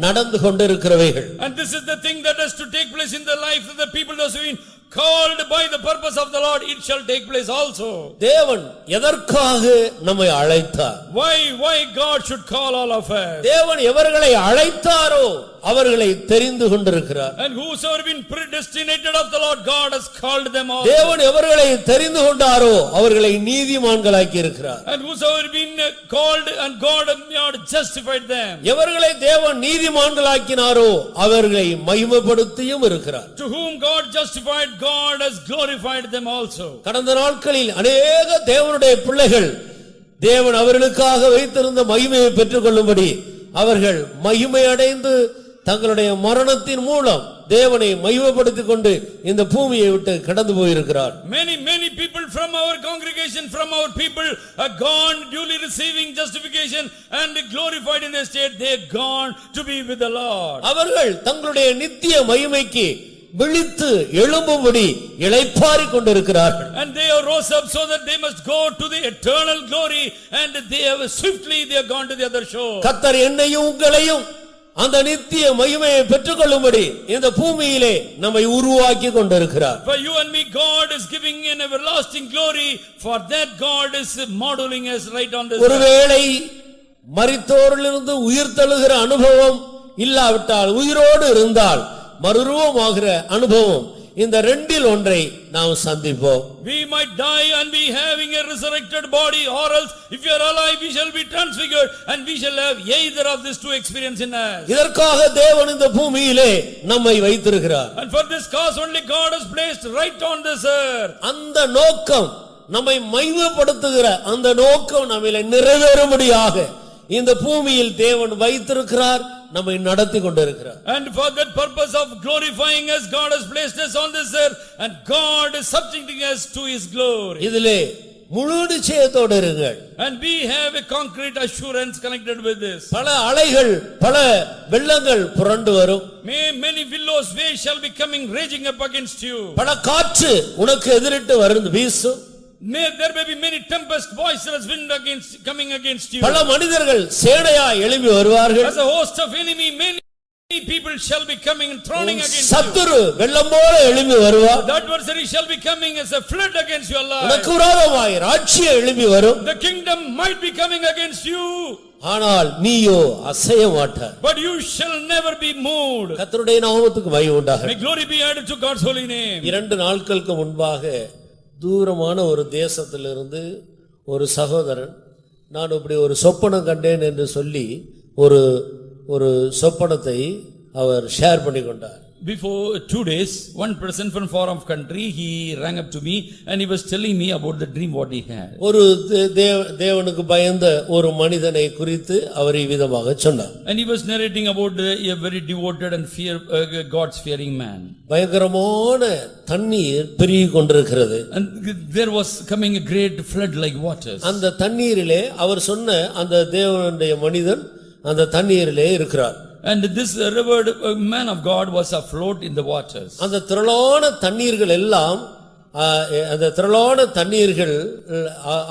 நடந்து கொண்டிருக்கிறவைகள். And this is the thing that has to take place in the life of the people those who have been called by the purpose of the Lord, it shall take place also. தேவன் எதற்காக நம்மை அழைத்தார்? Why God should call all of us? தேவன் எவர்களை அழைத்தாரோ அவர்களை தெரிந்து கொண்டிருக்கிறார். And whosoever been predestinated of the Lord, God has called them all. தேவன் எவர்களை தெரிந்து கொண்டாரோ அவர்களை நீதிமான்களாக்கி இருக்கிறார். And whosoever been called, and God has justified them. எவர்களை தேவன் நீதிமான்களாக்கினாரோ அவர்களை மகிமைப்படுத்தியும் இருக்கிறார். To whom God justified, God has glorified them also. கடந்த நாட்களில் अनेक தேவனுடைய பிள்ளைகள் தேவன் அவர்களுக்காக வைத்திருந்த மகிமையை பெற்றுக்கொள்ளும்படி அவர்கள் மகிமை அடைந்து தங்களுடைய மரணத்தின் மூலம் தேவனை மகிமைப்படுத்திக் கொண்டு இந்த பூமியை விட்டு கடந்து போயிருக்கிறார். Many people from our congregation, from our people are gone, duly receiving justification and glorified in their state. They are gone to be with the Lord. அவர்கள் தங்களுடைய நித்திய மகிமைக்கு விழித்து எழும்பும்படி இளைப்பாறிக் கொண்டிருக்கிறார்கள். And they are rose up so that they must go to the eternal glory, and they have swiftly they are gone to the other shore. கர்த்தர் என்னையும் உங்களையும் அந்த நித்திய மகிமையை பெற்றுக்கொள்ளும்படி இந்த பூமியிலே நம்மை உருவாக்கி கொண்டிருக்கிறார். For you and me, God is giving an everlasting glory. For that God is modeling us right on this. ஒருவேளை மரித்தோரிலிருந்து உயிர்த்தெழுகிற அனுபவம் இல்லாவிட்டால், உயிரோடு இருந்தால் மறுரூபமாகிற அனுபவம், இந்த ரெண்டில் ஒன்றை நாம் சந்திப்போம். We might die and be having a resurrected body, or else if you are alive we shall be transfigured, and we shall have either of these two experience in us. இதற்காக தேவன் இந்த பூமியிலே நம்மை வைத்திருக்கிறார். And for this cause only God has placed right on this earth. அந்த நோக்கம், நம்மை மகிமைப்படுத்துகிற அந்த நோக்கம் நம்மிலே நிறைவேறும்படியாக இந்த பூமியில் தேவன் வைத்திருக்கிறார், நம்மை நடத்தி கொண்டிருக்கிறார். And for that purpose of glorifying us, God has placed us on this earth, and God is subjecting us to His glory. இதிலே முழு நிச்சயத்தோடு இருங்கள். And we have a concrete assurance connected with this. பல அலைகள், பல வெள்ளங்கள் புரண்டு வரும். Many billows waves shall be coming raging up against you. பல காற்று உனக்கு எதிரிட்டு வரும் வீசும். There may be many tempest, boisterous wind coming against you. பல மனிதர்கள் சேனையாய் எழும்பி வருவார்கள். As a host of enemy, many people shall be coming and throwing against you. சத்துரு வெள்ளம் போல எழும்பி வருவார். The adversary shall be coming as a flood against your life. உனக்கு விரோதமாய் ராஜ்யம் எழும்பி வரும். The kingdom might be coming against you. ஆனால் நீயோ அசைய மாட்டாய். But you shall never be moved. கர்த்தருடைய நாமத்துக்கு மகிமை உண்டாகட்டும். May glory be added to God's holy name. 2 நாட்களுக்கு முன்பாக தூரமான ஒரு தேசத்திலிருந்து ஒரு சகோதரன், நான் இப்படி ஒரு சொப்பனம் கண்டேன் என்று சொல்லி ஒரு சொப்பனத்தை அவர் ஷேர் பண்ணி கொண்டார். Before 2 days, one person from far off country, he rang up to me and he was telling me about the dream what he had. ஒரு தேவனுக்கு பயந்த ஒரு மனிதனை குறித்து அவர் இவ்விதமாக சொன்னார். And he was narrating about a very devoted and God's fearing man. பயங்கரமான தண்ணீர் பெருகிக் கொண்டிருக்கிறது. And there was coming a great flood like waters. அந்த தண்ணீரிலே அவர் சொன்ன அந்த தேவனுடைய மனிதன் அந்த தண்ணீரிலே இருக்கிறார். And this revered man of God was afloat in the waters. அந்த திரளான தண்ணீர்கள் எல்லாம், அந்த திரளான தண்ணீர்கள்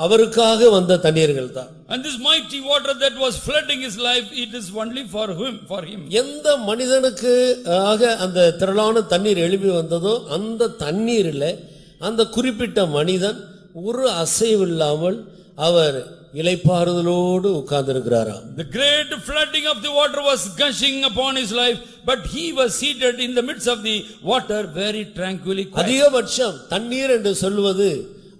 அவருக்காக வந்த தண்ணீர்கள் தான். And this mighty water that was flooding his life, it is only for him. எந்த மனிதனுக்கு அந்த திரளான தண்ணீர் எழுப்பி வந்ததோ அந்த தண்ணீரில் அந்த குறிப்பிட்ட மனிதன் ஒரு அசைவில்லாமல் அவர் இளைப்பாறுதலோடு உட்கார்ந்திருக்கிறாராம். The great flooding of the water was gushing upon his life, but he was seated in the midst of the water very tranquilly. அதிகபட்சம் தண்ணீர் என்று சொல்வது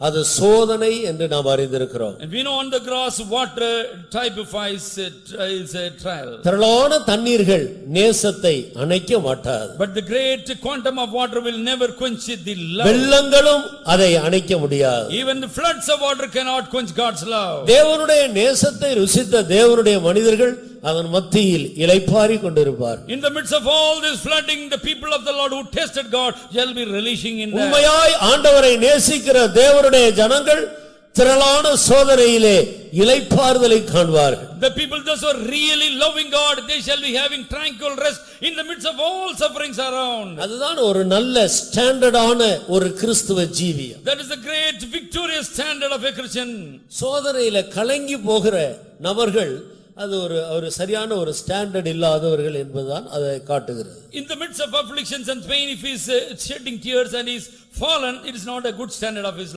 அது சோதனை என்று நாம் அறிந்திருக்கிறோம். And we know on the grass water typifies is a trial. திரளான தண்ணீர்கள் நேசத்தை அணைக்க மாட்டாது. But the great quantum of water will never quench the love. வெள்ளங்களும் அதை அணைக்க முடியாது. Even the floods of water cannot quench God's love. தேவனுடைய நேசத்தை ருசித்த தேவனுடைய மனிதர்கள் அதன் மத்தியில் இளைப்பாறிக் கொண்டிருப்பார். In the midst of all this flooding, the people of the Lord who tasted God shall be relishing in that. உண்மையாய் ஆண்டவரை நேசிக்கிற தேவனுடைய ஜனங்கள் திரளான சோதனையிலே இளைப்பாறுதலை காண்பார்கள். The people those who are really loving God, they shall be having tranquil rest in the midst of all sufferings around. அதுதான் ஒரு நல்ல ஸ்டாண்டர்டான ஒரு கிறிஸ்துவ ஜீவியம். That is the great victorious standard of a Christian. சோதனையில கலங்கி போகிற நபர்கள் அது ஒரு சரியான ஒரு ஸ்டாண்டர்ட் இல்லாதவர்கள் என்பதுதான் அதை காட்டுகிறது. In the midst of afflictions and pain, if he is shedding tears and he is fallen, it is not a good standard of his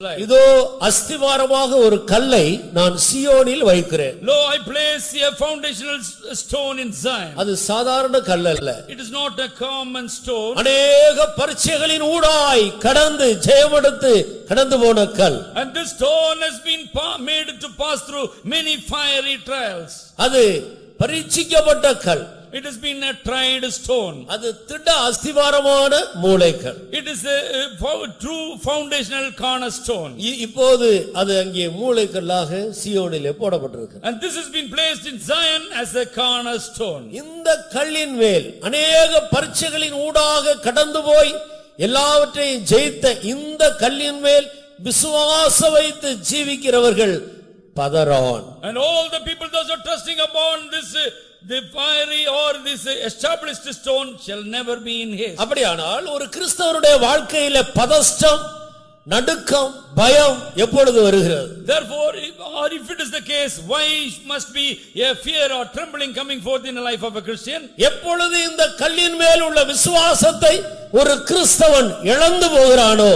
life. இதோ அஸ்திவாரமாக ஒரு கல்லை நான் சீயோனில் வைக்கிறேன். Lo, I place a foundational stone in Zion. அது சாதாரண கல் அல்ல. It is not a common stone. அநேக பரீட்சைகளின் ஊடாய் கடந்து ஜெயமெடுத்து கடந்து போன கல். And this stone has been made to pass through many fiery trials. அது பரீட்சிக்கப்பட்ட கல். It has been a tried stone. அது திட அஸ்திவாரமான மூலைக்கல். It is a true foundational cornerstone. இப்போது அது அங்கே மூலைக்கல்லாக சீயோனிலே போடப்பட்டிருக்கு. And this has been placed in Zion as a cornerstone. இந்த கல்லின் மேல் அநேக பரீட்சைகளின் ஊடாக கடந்து போய் எல்லாவற்றையும் ஜெயித்த இந்த கல்லின் மேல் விசுவாசம் வைத்து ஜீவிக்கிறவர்கள் பதறான். And all the people those are trusting upon this the fiery or this established stone shall never be in haste. அப்படியானால் ஒரு கிறிஸ்தவருடைய வாழ்க்கையில பதஷ்டம், நடுக்கம், பயம் எப்பொழுது வருகிறது? Therefore, if it is the case, why must be a fear or trembling coming forth in the life of a Christian? எப்பொழுது இந்த கல்லின் மேல் உள்ள விசுவாசத்தை ஒரு கிறிஸ்தவன் இழந்து போகிறானோ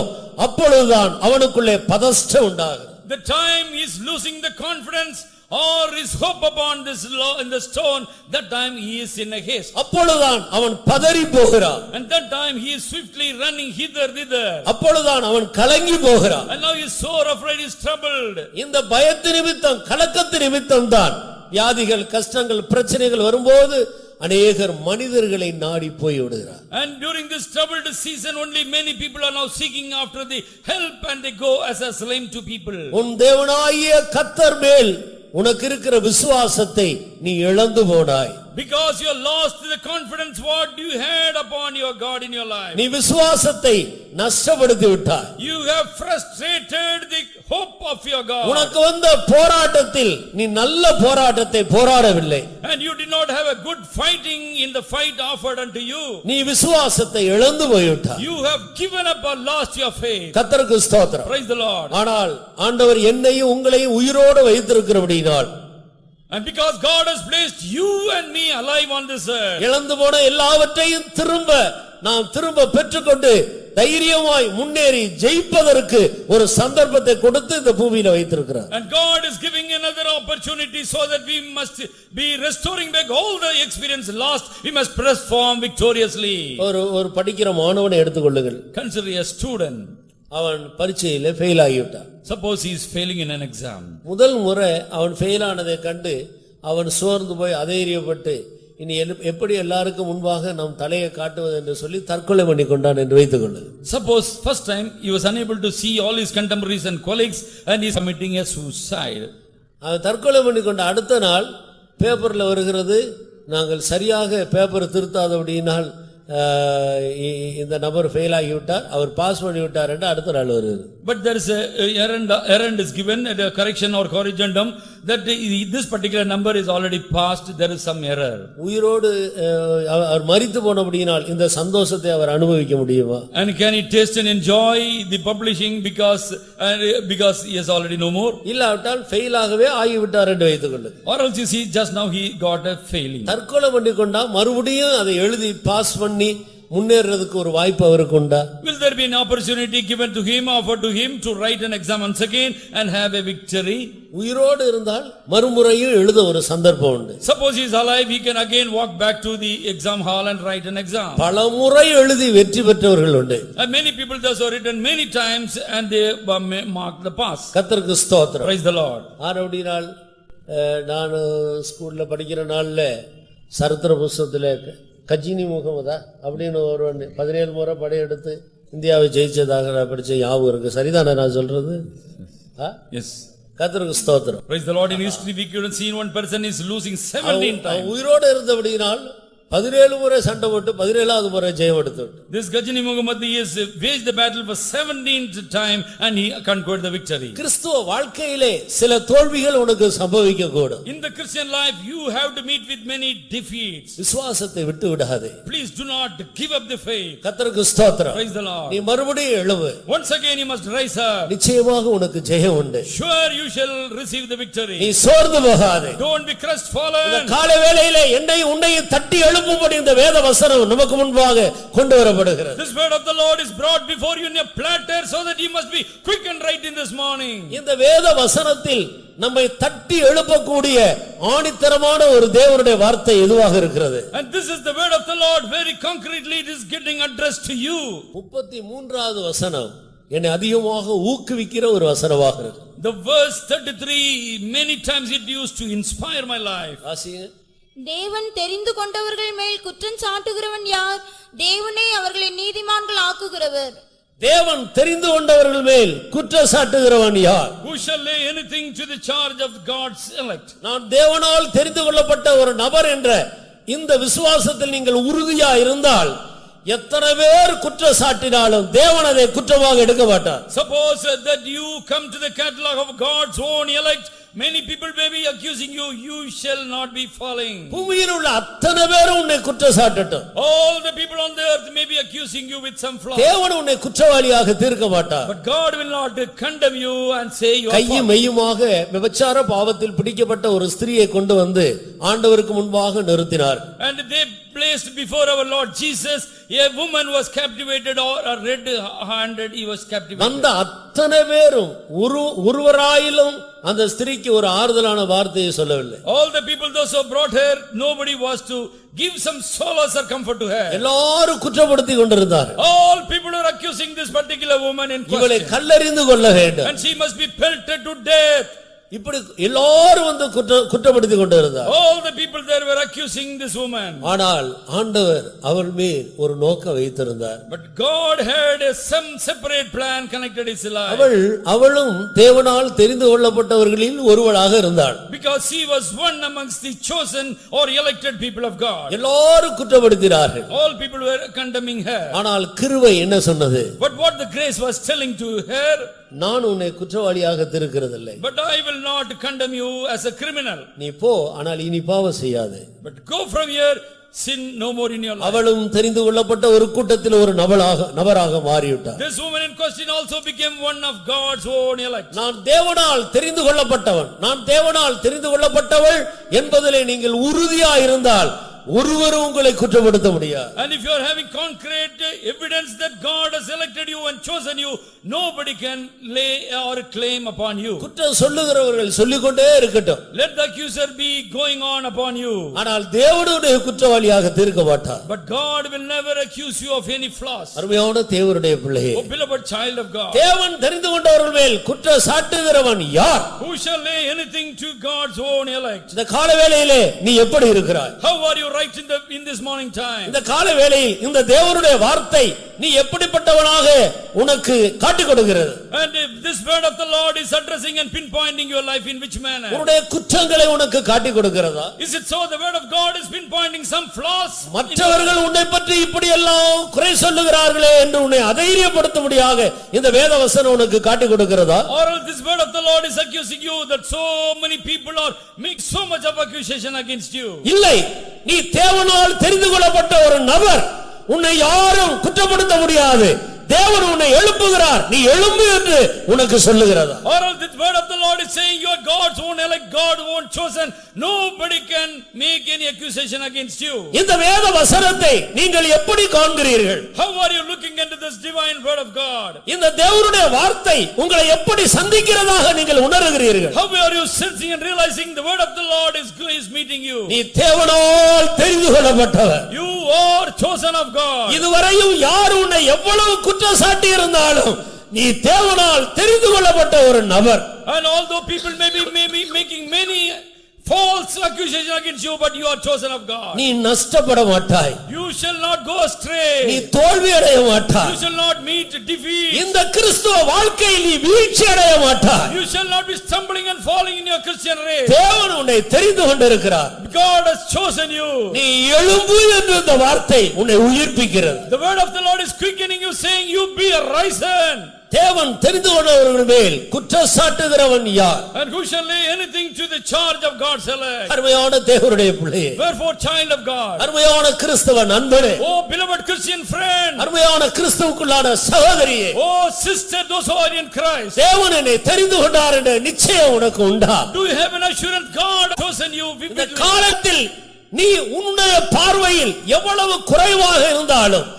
அப்பொழுதுதான் அவனுக்குள்ளே பதஷ்டம் உண்டாகிறது. The time he is losing the confidence or his hope upon this law in the stone, that time he is in a haste. அப்பொழுதுதான் அவன் பதறி போகிறான். And that time he is swiftly running hither thither. அப்பொழுதுதான் அவன் கலங்கி போகிறான். And now he is sore afraid, he is troubled. இந்த பயத்து நிமித்தம், கலக்கத்து நிமித்தம் தான் வியாதிகள், கஷ்டங்கள், பிரச்சனைகள் வரும்போது அநேகர் மனிதர்களை நாடி போய் விடுகிறார். And during this troubled season only many people are now seeking after the help and they go as a slave to people. உன் தேவனாகிய கர்த்தர் மேல் உனக்கு இருக்கிற விசுவாசத்தை நீ இழந்து போனாய். Because you lost the confidence what you had upon your God in your life. நீ விசுவாசத்தை நஷ்டப்படுத்தி விட்டாய். You have frustrated the hope of your God. உனக்கு வந்த போராட்டத்தில் நீ நல்ல போராட்டத்தை போராடவில்லை. And you did not have a good fighting in the fight offered unto you. நீ விசுவாசத்தை இழந்து போய்விட்டாய். You have given up or lost your faith. கர்த்தருக்கு ஸ்தோத்திரம். Praise the Lord. ஆனால் ஆண்டவர் என்னையும் உங்களையும் உயிரோடு வைத்திருக்கிறபடியால், and because God has placed you and me alive on this earth, இழந்து போன எல்லாவற்றையும் நாம் திரும்ப பெற்றுக்கொண்டு தைரியமாய் முன்னேறி ஜெயிப்பதற்கு ஒரு சந்தர்ப்பத்தை கொடுத்து இந்த பூமியில வைத்திருக்கிறார். And God is giving another opportunity so that we must be restoring back all the experience lost. We must perform victoriously. ஒரு படிக்கிற மாணவனை எடுத்துக்கொள்ளுங்கள். Consider a student. அவன் பரீட்சையில fail ஆகிவிட்டான். Suppose he is failing in an exam. முதல் முறை அவன் fail ஆனதை கண்டு அவன் சோர்ந்து போய் அதைரியப்பட்டு இனி எப்படி எல்லாருக்கும் முன்பாக நாம் தலையை காட்டுவது என்று சொல்லி தற்கொலை பண்ணி கொண்டான் என்று வைத்துக் கொள்ளுங்கள். Suppose first time he was unable to see all his contemporaries and colleagues and he is committing a suicide. அவன் தற்கொலை பண்ணி கொண்ட அடுத்த நாள் பேப்பர்ல வருகிறது, நாங்கள் சரியாக பேப்பர் திருத்தாதபடியினால் இந்த நபர் ஃபெயில் ஆகிவிட்டார், அவர் பாஸ் பண்ணிவிட்டார் என்று அடுத்த நாள் வருது. But there is a errand is given at a correction or corrigendum that this particular number is already passed, there is some error. உயிரோடு அவர் மரித்து போனபடியினால் இந்த சந்தோஷத்தை அவர் அனுபவிக்க முடியுமா? And can he taste and enjoy the publishing because he is already no more? இல்லாவிட்டால் fail ஆகவே ஆகிவிட்டார் என்று வைத்துக் கொள்ளுங்கள். Or else you see just now he got a failing. தற்கொலை பண்ணி கொண்டா மறுபடியும் அதை எழுதி பாஸ் பண்ணி முன்னேறதுக்கு ஒரு வாய்ப்பு அவருக்கு உண்டா? Will there be an opportunity given to him, offered to him to write an exam once again and have a victory? உயிரோடு இருந்தால் மறுமுறையும் எழுத ஒரு சந்தர்ப்பம் உண்டு. Suppose he is alive, he can again walk back to the exam hall and write an exam. பலமுறை எழுதி வெற்றி பெற்றவர்கள் உண்டு. And many people thus are written many times and they mark the pass. கர்த்தருக்கு ஸ்தோத்திரம். Praise the Lord. ஆனபடியால் நான் ஸ்கூல்ல படிக்கிற நாள்ல சரித்திர புஸ்தகத்துல கஜினி முகமதா அப்படின்னு ஒரு 17 முறை படையெடுத்து இந்தியாவை ஜெயிச்சதாக நான் படிச்ச ஞாபகம் இருக்கு. சரிதானே நான் சொல்றது? Yes. கர்த்தருக்கு ஸ்தோத்திரம். Praise the Lord. In history we could see one person is losing 17 times. உயிரோடு இருந்தபடியினால் 17 முறை சண்டை போட்டு 17வது முறை ஜெயம் எடுத்து. This Gajani Muhammad is waged the battle for 17th time and he conquered the victory. கிறிஸ்துவ வாழ்க்கையிலே சில தோல்விகள் உனக்கு சம்பவிக்க கூடும். In the Christian life you have to meet with many defeats. விசுவாசத்தை விட்டு விடாதே. Please do not give up the faith. கர்த்தருக்கு ஸ்தோத்திரம். Praise the Lord. நீ மறுபடியும் எழுவு. Once again you must rise up. நிச்சயமாக உனக்கு ஜெயம் உண்டு. Sure you shall receive the victory. நீ சோர்ந்து போகாதே. Don't be crestfallen. இந்த காலை வேளையிலே என்னையும் உன்னையும் தட்டி எழுப்பும்படி இந்த வேத வசனம் நமக்கு முன்பாக கொண்டு வரப்படுகிறது. This word of the Lord is brought before you in a platter so that you must be quick and right in this morning. இந்த வேத வசனத்தில் நம்மை தட்டி எழுப்பக்கூடிய ஆணித்தரமான ஒரு தேவனுடைய வார்த்தை எதுவாக இருக்கிறது? And this is the word of the Lord, very concretely it is getting addressed to you. 33வது வசனம் என்னை அதிகமாக ஊக்குவிக்கிற ஒரு வசனமாக இருக்கு. The verse 33 many times it used to inspire my life. வாசிங்க. தேவன் தெரிந்து கொண்டவர்கள் மேல் குற்றம் சாட்டுகிறவன் யார்? தேவனே அவர்களை நீதிமான்கள் ஆக்குகிறவர். தேவன் தெரிந்து கொண்டவர்கள் மேல் குற்றம் சாட்டுகிறவன் யார்? Who shall lay anything to the charge of God's elect? நான் தேவனால் தெரிந்து கொள்ளப்பட்ட ஒரு நபர் என்ற இந்த விசுவாசத்தில் நீங்கள் உறுதியா இருந்தால் எத்தனை பேர் குற்றம் சாட்டினாலும் தேவன் அதை குற்றமாக எடுக்க மாட்டார். Suppose that you come to the catalog of God's own elect, many people may be accusing you, you shall not be falling. பூமியில் உள்ள அத்தனை பேரும் உன்னை குற்றம் சாட்டட்டும். All the people on the earth may be accusing you with some flaw. தேவன் உன்னை குற்றவாளியாக தீர்க்க மாட்டார். But God will not condemn you and say you are கையும் மெய்யுமாக விபச்சார பாவத்தில் பிடிக்கப்பட்ட ஒரு ஸ்திரியை கொண்டு வந்து ஆண்டவருக்கு முன்பாக நிறுத்தினார். And they placed before our Lord Jesus a woman was captivated or a red-handed he was captivated. அந்த அத்தனை பேரும் ஒருவராயிலும் அந்த ஸ்திரீக்கு ஒரு ஆறுதலான வார்த்தையை சொல்லவில்லை. All the people those who brought her, nobody was to give some solace or comfort to her. எல்லாரும் குற்றப்படுத்திக் கொண்டிருந்தார்கள். All people are accusing this particular woman in இவளை question. கல்லெறிந்து கொள்ள வேண்டும். And she must be pelted to death. இப்படி எல்லாரும் வந்து குற்றப்படுத்திக் கொண்டிருந்தார். All the people there were accusing this woman. ஆனால் ஆண்டவர் அவள் மேல் ஒரு நோக்கம் வைத்திருந்தார். But God had some separate plan connected his life. அவளும் தேவனால் தெரிந்து கொள்ளப்பட்டவர்களில் ஒருவளாக இருந்தாள். Because she was one amongst the chosen or elected people of God. எல்லாரும் குற்றப்படுத்தினார்கள். All people were condemning her. ஆனால் கிருபை என்ன சொன்னது? But what the grace was telling to her, நான் உன்னை குற்றவாளியாக தீர்க்கிறதில்லை. but I will not condemn you as a criminal. நீ போ, ஆனால் இனி பாவம் செய்யாதே. But go from here, sin no more in your life. அவளும் தெரிந்து கொள்ளப்பட்ட ஒரு கூட்டத்தில் ஒரு நபராக மாறிவிட்டார். This woman in question also became one of God's own elect. நான் தேவனால் தெரிந்து கொள்ளப்பட்டவன், நான் தேவனால் தெரிந்து கொள்ளப்பட்டவள் என்பதிலே நீங்கள் உறுதியா இருந்தால் ஒருவரும் உங்களை குற்றப்படுத்த முடியாது. And if you are having concrete evidence that God has elected you and chosen you, nobody can lay or claim upon you. குற்றம் சொல்லுகிறவர்கள் சொல்லிக்கொண்டே இருக்கட்டும். Let the accuser be going on upon you. ஆனால் தேவனுடைய குற்றவாளியாக தீர்க்க மாட்டார். But God will never accuse you of any flaws. அருமையான தேவனுடைய பிள்ளையே, O beloved child of God, தேவன் தெரிந்து கொண்டவர்கள் மேல் குற்றம் சாட்டுகிறவன் யார்? who shall lay anything to God's own elect? இந்த கால வேளையிலே நீ எப்படி இருக்கிறாய்? How are you right in this morning time? இந்த கால வேளையில் இந்த தேவனுடைய வார்த்தை நீ எப்படிப்பட்டவனாக உனக்கு காட்டிக் கொடுக்கிறது. And if this word of the Lord is addressing and pinpointing your life, in which manner? உன்னுடைய குற்றங்களை உனக்கு காட்டிக் கொடுக்கிறதா? Is it so the word of God is pinpointing some flaws? மற்றவர்கள் உன்னை பற்றி இப்படி எல்லாம் குறை சொல்லுகிறார்களே என்று உன்னை அதைரியப்படுத்தும்படியாக இந்த வேத வசனம் உனக்கு காட்டிக் கொடுக்கிறதா? Or this word of the Lord is accusing you that so many people are make so much of accusation against you? இல்லை, நீ தேவனால் தெரிந்து கொள்ளப்பட்ட ஒரு நபர், உன்னை யாரும் குற்றப்படுத்த முடியாது. தேவன் உன்னை எழுப்புகிறார், நீ எழும்பு என்று உனக்கு சொல்லுகிறதா? Or this word of the Lord is saying you are God's own elect, God's own chosen, nobody can make any accusation against you. இந்த வேத வசனத்தை நீங்கள் எப்படி காண்கிறீர்கள்? How are you looking into this divine word of God? இந்த தேவனுடைய வார்த்தை உங்களை எப்படி சந்திக்கிறதாக நீங்கள் உணர்கிறீர்கள்? How are you sensing and realizing the word of the Lord is meeting you? நீ தேவனால் தெரிந்து கொள்ளப்பட்டவர். You are chosen of God. இதுவரையும் யார் உன்னை எவ்வளவு குற்றம் சாட்டி இருந்தாலும் நீ தேவனால் தெரிந்து கொள்ளப்பட்ட ஒரு நபர். And although people may be making many false accusation against you, but you are chosen of God. நீ நஷ்டப்பட மாட்டாய். You shall not go astray. நீ தோல்வி அடைய மாட்டாய். You shall not meet defeat. இந்த கிறிஸ்துவ வாழ்க்கையில் நீ வீழ்ச்சி அடைய மாட்டாய். You shall not be stumbling and falling in your Christian race. தேவன் உன்னை தெரிந்து கொண்டிருக்கிறார். God has chosen you. நீ எழும்பு என்று இந்த வார்த்தை உன்னை உயிர்ப்பிக்கிறது. The word of the Lord is quickening you, saying you be arisen. தேவன் தெரிந்து கொண்டவர்கள் மேல் குற்றச்சாட்டுகிறவன் யார்? And who shall lay anything to the charge of God's elect? அருமையான தேவனுடைய பிள்ளையே, Wherefore, child of God, அருமையான கிறிஸ்தவ நண்பனே, oh beloved Christian friend, அருமையான கிறிஸ்துவுக்குள்ளான சகோதரியே, oh sister, those who are in Christ, தேவன் என்னை தெரிந்து கொண்டார் என்ற நிச்சயம் உனக்கு உண்டா? do you have an assurance God has chosen you இந்த vividly? காலத்தில் நீ உன்னுடைய பார்வையில் எவ்வளவு குறைவாக இருந்தாலும்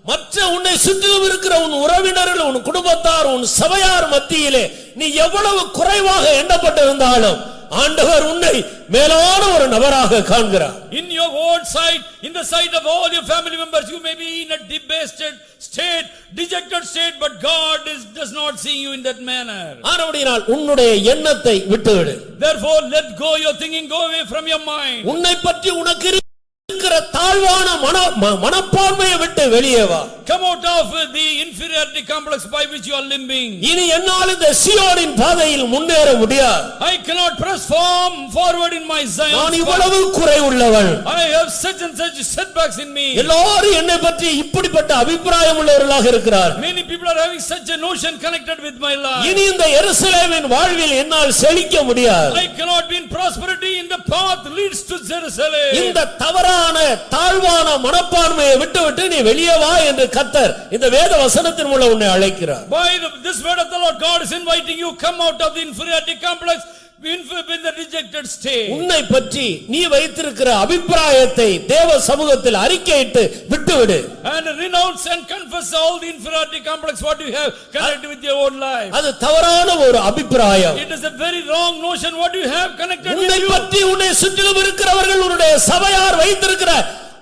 மற்ற உன்னை சுற்றிலும் இருக்கிற உன் உறவினர்கள், உன் குடும்பத்தார், உன் சபையார் மத்தியிலே நீ எவ்வளவு குறைவாக எண்ணப்பட்டிருந்தாலும் ஆண்டவர் உன்னை மேலான ஒரு நபராக காண்கிறார். In your own sight, in the sight of all your family members, you may be in a debased state, dejected state, but God does not see you in that manner. ஆனபடியால் உன்னுடைய எண்ணத்தை விட்டுவிடு. Therefore, let go your thinking, go away from your mind. உன்னை பற்றி உனக்கு இருக்கிற தாழ்வான மனப்பான்மையை விட்டு வெளியே வா. Come out of the inferiority complex by which you are limping. இனி என்னால் இந்த சீயோனின் பாதையில் முன்னேற முடியாது. I cannot press forward in my Zion. நான் இவ்வளவு குறை உள்ளவன். I have such and such setbacks in me. எல்லாரும் என்னை பற்றி இப்படிப்பட்ட அபிப்பிராயம் உள்ளவர்களாக இருக்கிறார். Many people are having such a notion connected with my life. இனி இந்த எருசலேமின் வாழ்வில் என்னால் செழிக்க முடியாது. I cannot be in prosperity in the path leads to Jerusalem. இந்த தவறான தாழ்வான மனப்பான்மையை விட்டுவிட்டு நீ வெளியே வா என்று கர்த்தர் இந்த வேத வசனத்தின் மூலம் உன்னை அழைக்கிறார். By this word of the Lord, God is inviting you, come out of the inferiority complex, in the rejected state. உன்னை பற்றி நீ வைத்திருக்கிற அபிப்பிராயத்தை தேவ சமூகத்தில் அறிக்கையிட்டு விட்டுவிடு. And renounce and confess all the inferiority complex what you have connected with your own life. அது தவறான ஒரு அபிப்பிராயம். It is a very wrong notion what you have connected with உன்னை you. பற்றி உன்னை சுற்றிலும் இருக்கிறவர்கள் உன்னுடைய சபையார் வைத்திருக்கிற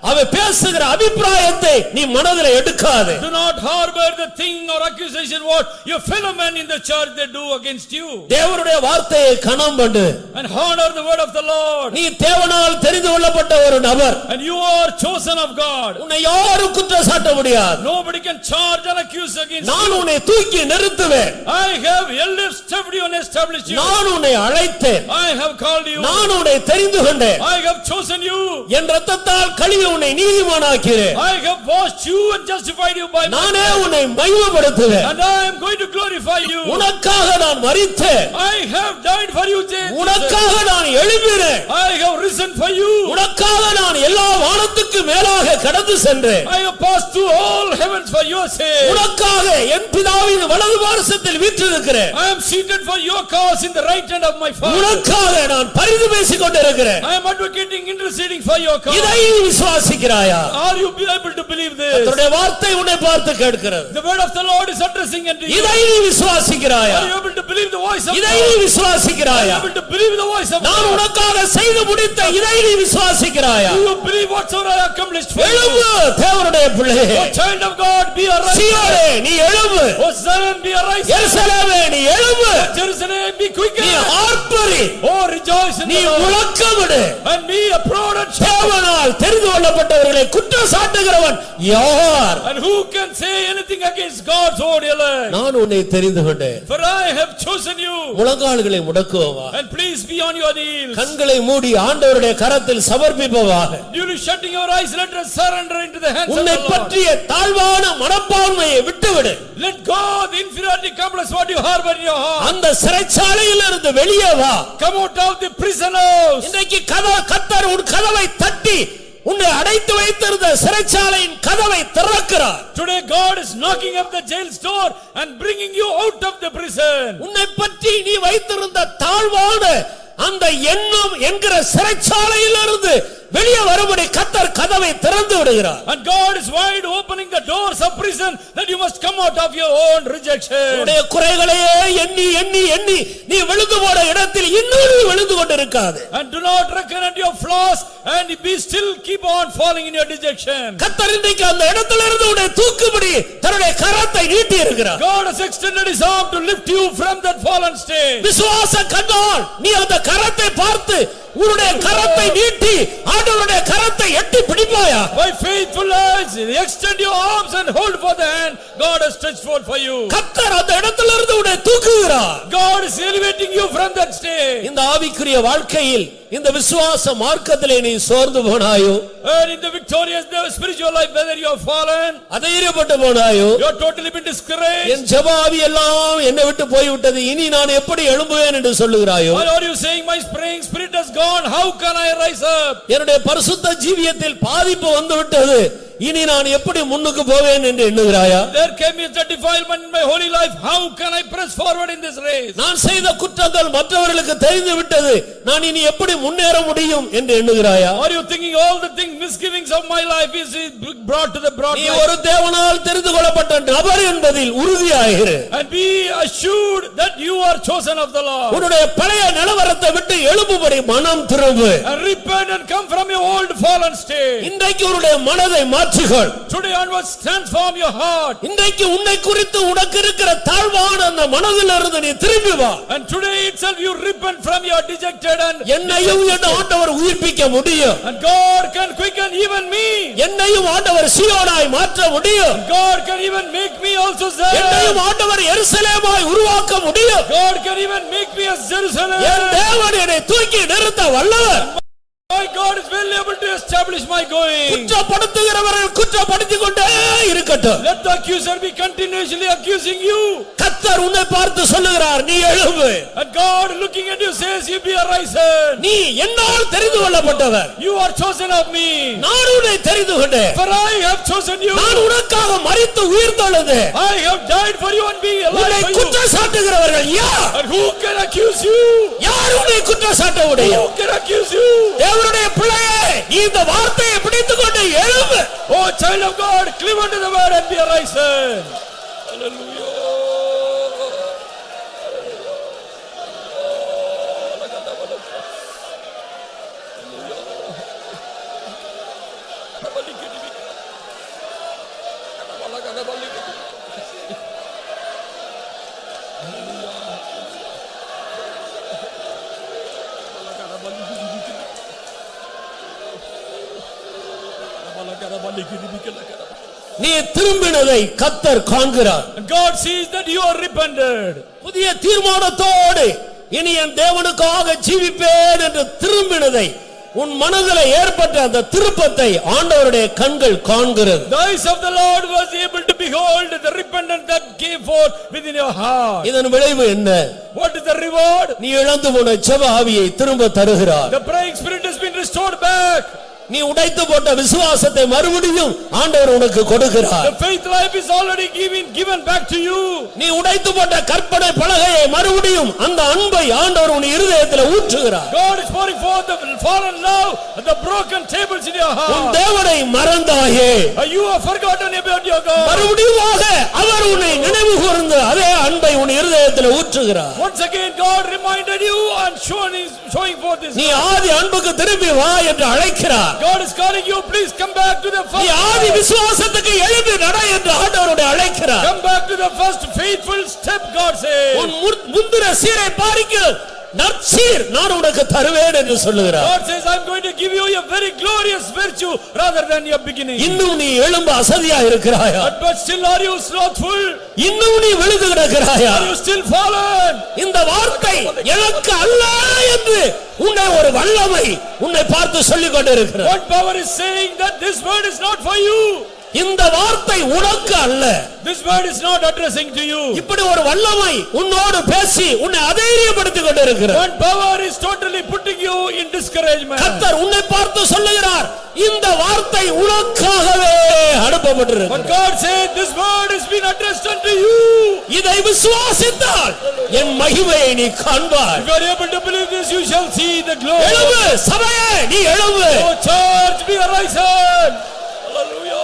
அவ பேசுகிற அபிப்பிராயத்தை நீ மனதில் எடுக்காதே. Do not harbor the thing or accusation what your fellow men in the church they do against you. தேவனுடைய வார்த்தையை கனம் பண்ணு. And honor the word of the Lord. நீ தேவனால் தெரிந்து கொள்ளப்பட்ட ஒரு நபர். And you are chosen of God. உன்னை யாரும் குற்றம் சாட்ட முடியாது. Nobody can charge or accuse against you. நான் உன்னை தூக்கி நிறுத்துவேன். I have lifted you and established you. நான் உன்னை அழைத்தேன். I have called you. நான் உன்னை தெரிந்து கொண்டேன். I have chosen you. என் இரத்தத்தால் கழுவி உன்னை நீதிமானாக்கிறேன். I have washed you and justified you by my நானே உன்னை மகிமைப்படுத்துவேன். and I am going to glorify you. உனக்காக நான் மரித்தேன். I have died for you, Jesus. உனக்காக நான் எழும்பினேன். I have risen for you. உனக்காக நான் எல்லா வானத்துக்கு மேலாக கடந்து சென்றேன். I have passed through all heavens for your sake. உனக்காக என் பிதாவின் வலது பாரசத்தில் வீற்றிருக்கிறேன். I am seated for your cause in the right hand of my Father. உனக்காக நான் பரிந்து பேசிக் கொண்டிருக்கிறேன். I am advocating, interceding for your cause. இதை விசுவாசிக்கிறாயா? Are you able to believe this? கர்த்தருடைய வார்த்தை உன்னை பார்த்து கேட்கிறது. The word of the Lord is addressing unto you. இதை விசுவாசிக்கிறாயா? Are you able to believe the voice of இதை God? விசுவாசிக்கிறாயா? Are you able to believe the voice of நான் God? உனக்காக செய்து முடித்த இதை விசுவாசிக்கிறாயா? Do you believe whatsoever I accomplished for you? எழும்பு தேவனுடைய பிள்ளையே. O child of God, be arise. சீயோனே நீ எழும்பு. O Zion, be arise. எருசலேமே நீ எழும்பு. Jerusalem, be quick. நீ ஆர்ப்பரி. Oh, rejoice in நீ the Lord. முழக்கமிடு. And be a proud and shout. தேவனால் தெரிந்து கொள்ளப்பட்டவர்களை குற்றம் சாட்டுகிறவன் யார்? And who can say anything against God's own elect? நான் உன்னை தெரிந்து கொண்டேன். For I have chosen you. முழங்கால்களை முடக்குவா. And please be on your knees. கண்களை மூடி ஆண்டவருடைய கரத்தில் சமர்ப்பிப்பவாக. During shutting your eyes, let us surrender into the hands of உன்னை the Lord. பற்றிய தாழ்வான மனப்பான்மையை விட்டுவிடு. Let go the inferiority complex what you harbor in your heart. அந்த சிறைச்சாலையில் இருந்து வெளியே வா. Come out of the prison house. இன்றைக்கு கர்த்தர் உன் கதவை தட்டி உன்னை அடைத்து வைத்திருந்த சிறைச்சாலையின் கதவை திறக்கிறார். Today God is knocking up the jail's door and bringing you out of the prison. உன்னை பற்றி நீ வைத்திருந்த தாழ்வான அந்த எண்ணம் என்கிற சிறைச்சாலையில் இருந்து வெளியே வரும்படி கர்த்தர் கதவை திறந்து விடுகிறார். And God is wide opening the doors of prison that you must come out of your own rejection. உன்னுடைய குறைகளையே எண்ணி எண்ணி எண்ணி நீ விழுந்து போன இடத்தில் இன்னும் நீ விழுந்து கொண்டிருக்காதே. And do not reckon at your flaws and be still keep on falling in your dejection. கர்த்தர் இன்றைக்கு அந்த இடத்திலிருந்து உன்னை தூக்கும்படி தன்னுடைய கரத்தை நீட்டி இருக்கிறார். God has extended his arm to lift you from that fallen state. விசுவாச கண்ணால் நீ அந்த கரத்தை பார்த்து உன்னுடைய கரத்தை நீட்டி ஆண்டவருடைய கரத்தை எட்டி பிடிப்பாயா? By faithfulness, extend your arms and hold for the hand God has stretched forth for you. கர்த்தர் அந்த இடத்திலிருந்து உன்னை தூக்குகிறார். God is elevating you from that state. இந்த ஆவிக்குரிய வாழ்க்கையில் இந்த விசுவாச மார்க்கத்திலே நீ சோர்ந்து போனாயோ, And in the victorious spiritual life, whether you have fallen, அதைரியப்பட்டு போனாயோ, you are totally been discouraged, என் ஜெப ஆவி எல்லாம் என்னை விட்டு போய்விட்டது, இனி நான் எப்படி எழும்புவேன் என்று சொல்லுகிறாயோ, or are you saying my praying spirit has gone, how can I rise up? என்னுடைய பரிசுத்த ஜீவியத்தில் பாதிப்பு வந்து விட்டது, இனி நான் எப்படி முன்னுக்கு போவேன் என்று எண்ணுகிறாயா? There came a defilement in my holy life, how can I press forward in this race? நான் செய்த குற்றங்கள் மற்றவர்களுக்கு தெரிந்து விட்டது, நான் இனி எப்படி முன்னேற முடியும் என்று எண்ணுகிறாயா? Are you thinking all the things misgivings of my life is brought to the broad நீ light? ஒரு தேவனால் தெரிந்து கொள்ளப்பட்ட நபர் என்பதில் உறுதியாயிரு. And be assured that you are chosen of the Lord. உன்னுடைய பழைய நிலவரத்தை விட்டு எழும்பும்படி மனம் திரும்பு. And repent and come from your old fallen state. இன்றைக்கு உன்னுடைய மனதை மாற்றுகள். Today onwards transform your heart. இன்றைக்கு உன்னை குறித்து உனக்கு இருக்கிற தாழ்வான அந்த மனதிலிருந்து நீ திரும்பி வா. And today itself you repent from your dejected and என்னையும் என் ஆண்டவர் உயிர்ப்பிக்க முடியும். and God can quicken even me. என்னையும் ஆண்டவர் சீயோனாய் மாற்ற முடியும். God can even make me also Zion. என்னையும் ஆண்டவர் எருசலேமாய் உருவாக்க முடியும். God can even make me a Jerusalem. என் தேவன் என்னை தூக்கி நிறுத்த வல்லவர். My God is well able to establish my going. குற்றப்படுத்துகிறவர்கள் குற்றப்படுத்திக் கொண்டே இருக்கட்டும். Let the accuser be continuously accusing you. கர்த்தர் உன்னை பார்த்து சொல்லுகிறார், நீ எழும்பு. And God looking at you says, you be a riser. நீ என்னால் தெரிந்து கொள்ளப்பட்டவர். You are chosen of me. நான் உன்னை தெரிந்து கொண்டேன். For I have chosen you. நான் உனக்காக மரித்து உயிர்த்தெழுந்தேன். I have died for you and be alive உன்னை for you. குற்றம் சாட்டுகிறவர்கள் யார்? And who can accuse you? யார் உன்னை குற்றம் சாட்ட முடியும்? Who can accuse you? தேவனுடைய பிள்ளையே, நீ இந்த வார்த்தையை பிடித்துக்கொண்டு எழும்பு. Oh child of God, cleave unto the word and be a riser. Hallelujah. நீ திரும்பினதை கர்த்தர் காண்கிறார். God sees that you are repented. புதிய தீர்மானத்தோடு இனி என் தேவனுக்காக ஜீவிப்பேன் என்று திரும்பினதை, உன் மனதிலே ஏற்பட்ட அந்த திருப்பத்தை ஆண்டவருடைய கண்கள் காண்கிறது. The eyes of the Lord was able to behold the repentance that came forth within your heart. இதன் விளைவு என்ன? What is the reward? நீ இழந்து போன ஜெப ஆவியை திரும்ப தருகிறார். The praying spirit has been restored back. நீ உடைத்து போட்ட விசுவாசத்தை மறுபடியும் ஆண்டவர் உனக்கு கொடுக்கிறார். The faith life is already given back to you. நீ உடைத்து போட்ட கற்பனை பலகையை மறுபடியும் அந்த அன்பை ஆண்டவர் உன் இருதயத்தில் ஊற்றுகிறார். God is pouring forth the fallen love and the broken tables in your உன் heart. தேவனை மறந்தாயே, You have forgotten about your God. மறுபடியுமாக அவர் உன்னை நினைவு கூர்ந்து அதே அன்பை உன் இருதயத்தில் ஊற்றுகிறார். Once again God reminded you and showing forth this. நீ ஆதி அன்புக்கு திரும்பி வா என்று அழைக்கிறார். God is calling you, please come back to the நீ first. ஆதி விசுவாசத்துக்கு எழும்பி நட என்று ஆண்டவர் அழைக்கிறார். Come back to the first faithful step, God says. உன் முந்திர சீரை பாரிக்கு நற்சீர் நான் உனக்கு தருவேன் என்று சொல்லுகிறார். God says, I'm going to give you a very glorious virtue rather than your beginning. இன்னும் நீ எழும்ப அசதியா இருக்கிறாயா? But still are you slothful? இன்னும் நீ விழுந்து கிடக்கிறாயா? Are you still fallen? இந்த வார்த்தை எனக்கு அல்ல என்று உன்னை ஒரு வல்லமை உன்னை பார்த்து சொல்லிக் கொண்டிருக்கிறது. What power is saying that this word is not for you? இந்த வார்த்தை உனக்கு அல்ல. This word is not addressing to you. இப்படி ஒரு வல்லமை உன்னோடு பேசி உன்னை அதைரியப்படுத்திக் கொண்டிருக்கிறது. One power is totally putting you in discouragement. கர்த்தர் உன்னை பார்த்து சொல்லுகிறார், இந்த வார்த்தை உனக்காகவே அனுப்பப்பட்டிருக்கிறது. But God said this word has been addressed unto you. இதை விசுவாசித்தால் என் மகிமையை நீ காண்பாய். If you are able to believe this, you shall see the glory. எழும்பு சபையே, நீ எழும்பு. Oh church, be arisen. Hallelujah.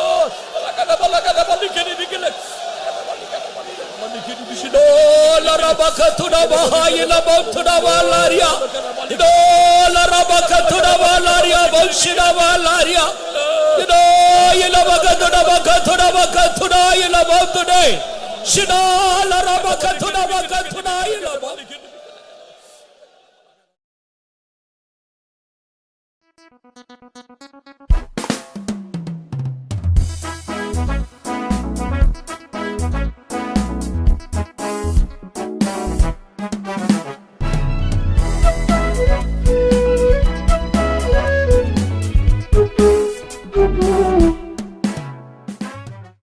Dola rabakatuna bahayila bautuda valaria. Dola rabakatuna valaria baushina valaria. Dola bakatuna ila bautude. Shina la rabakatuna ila bautude. Amen.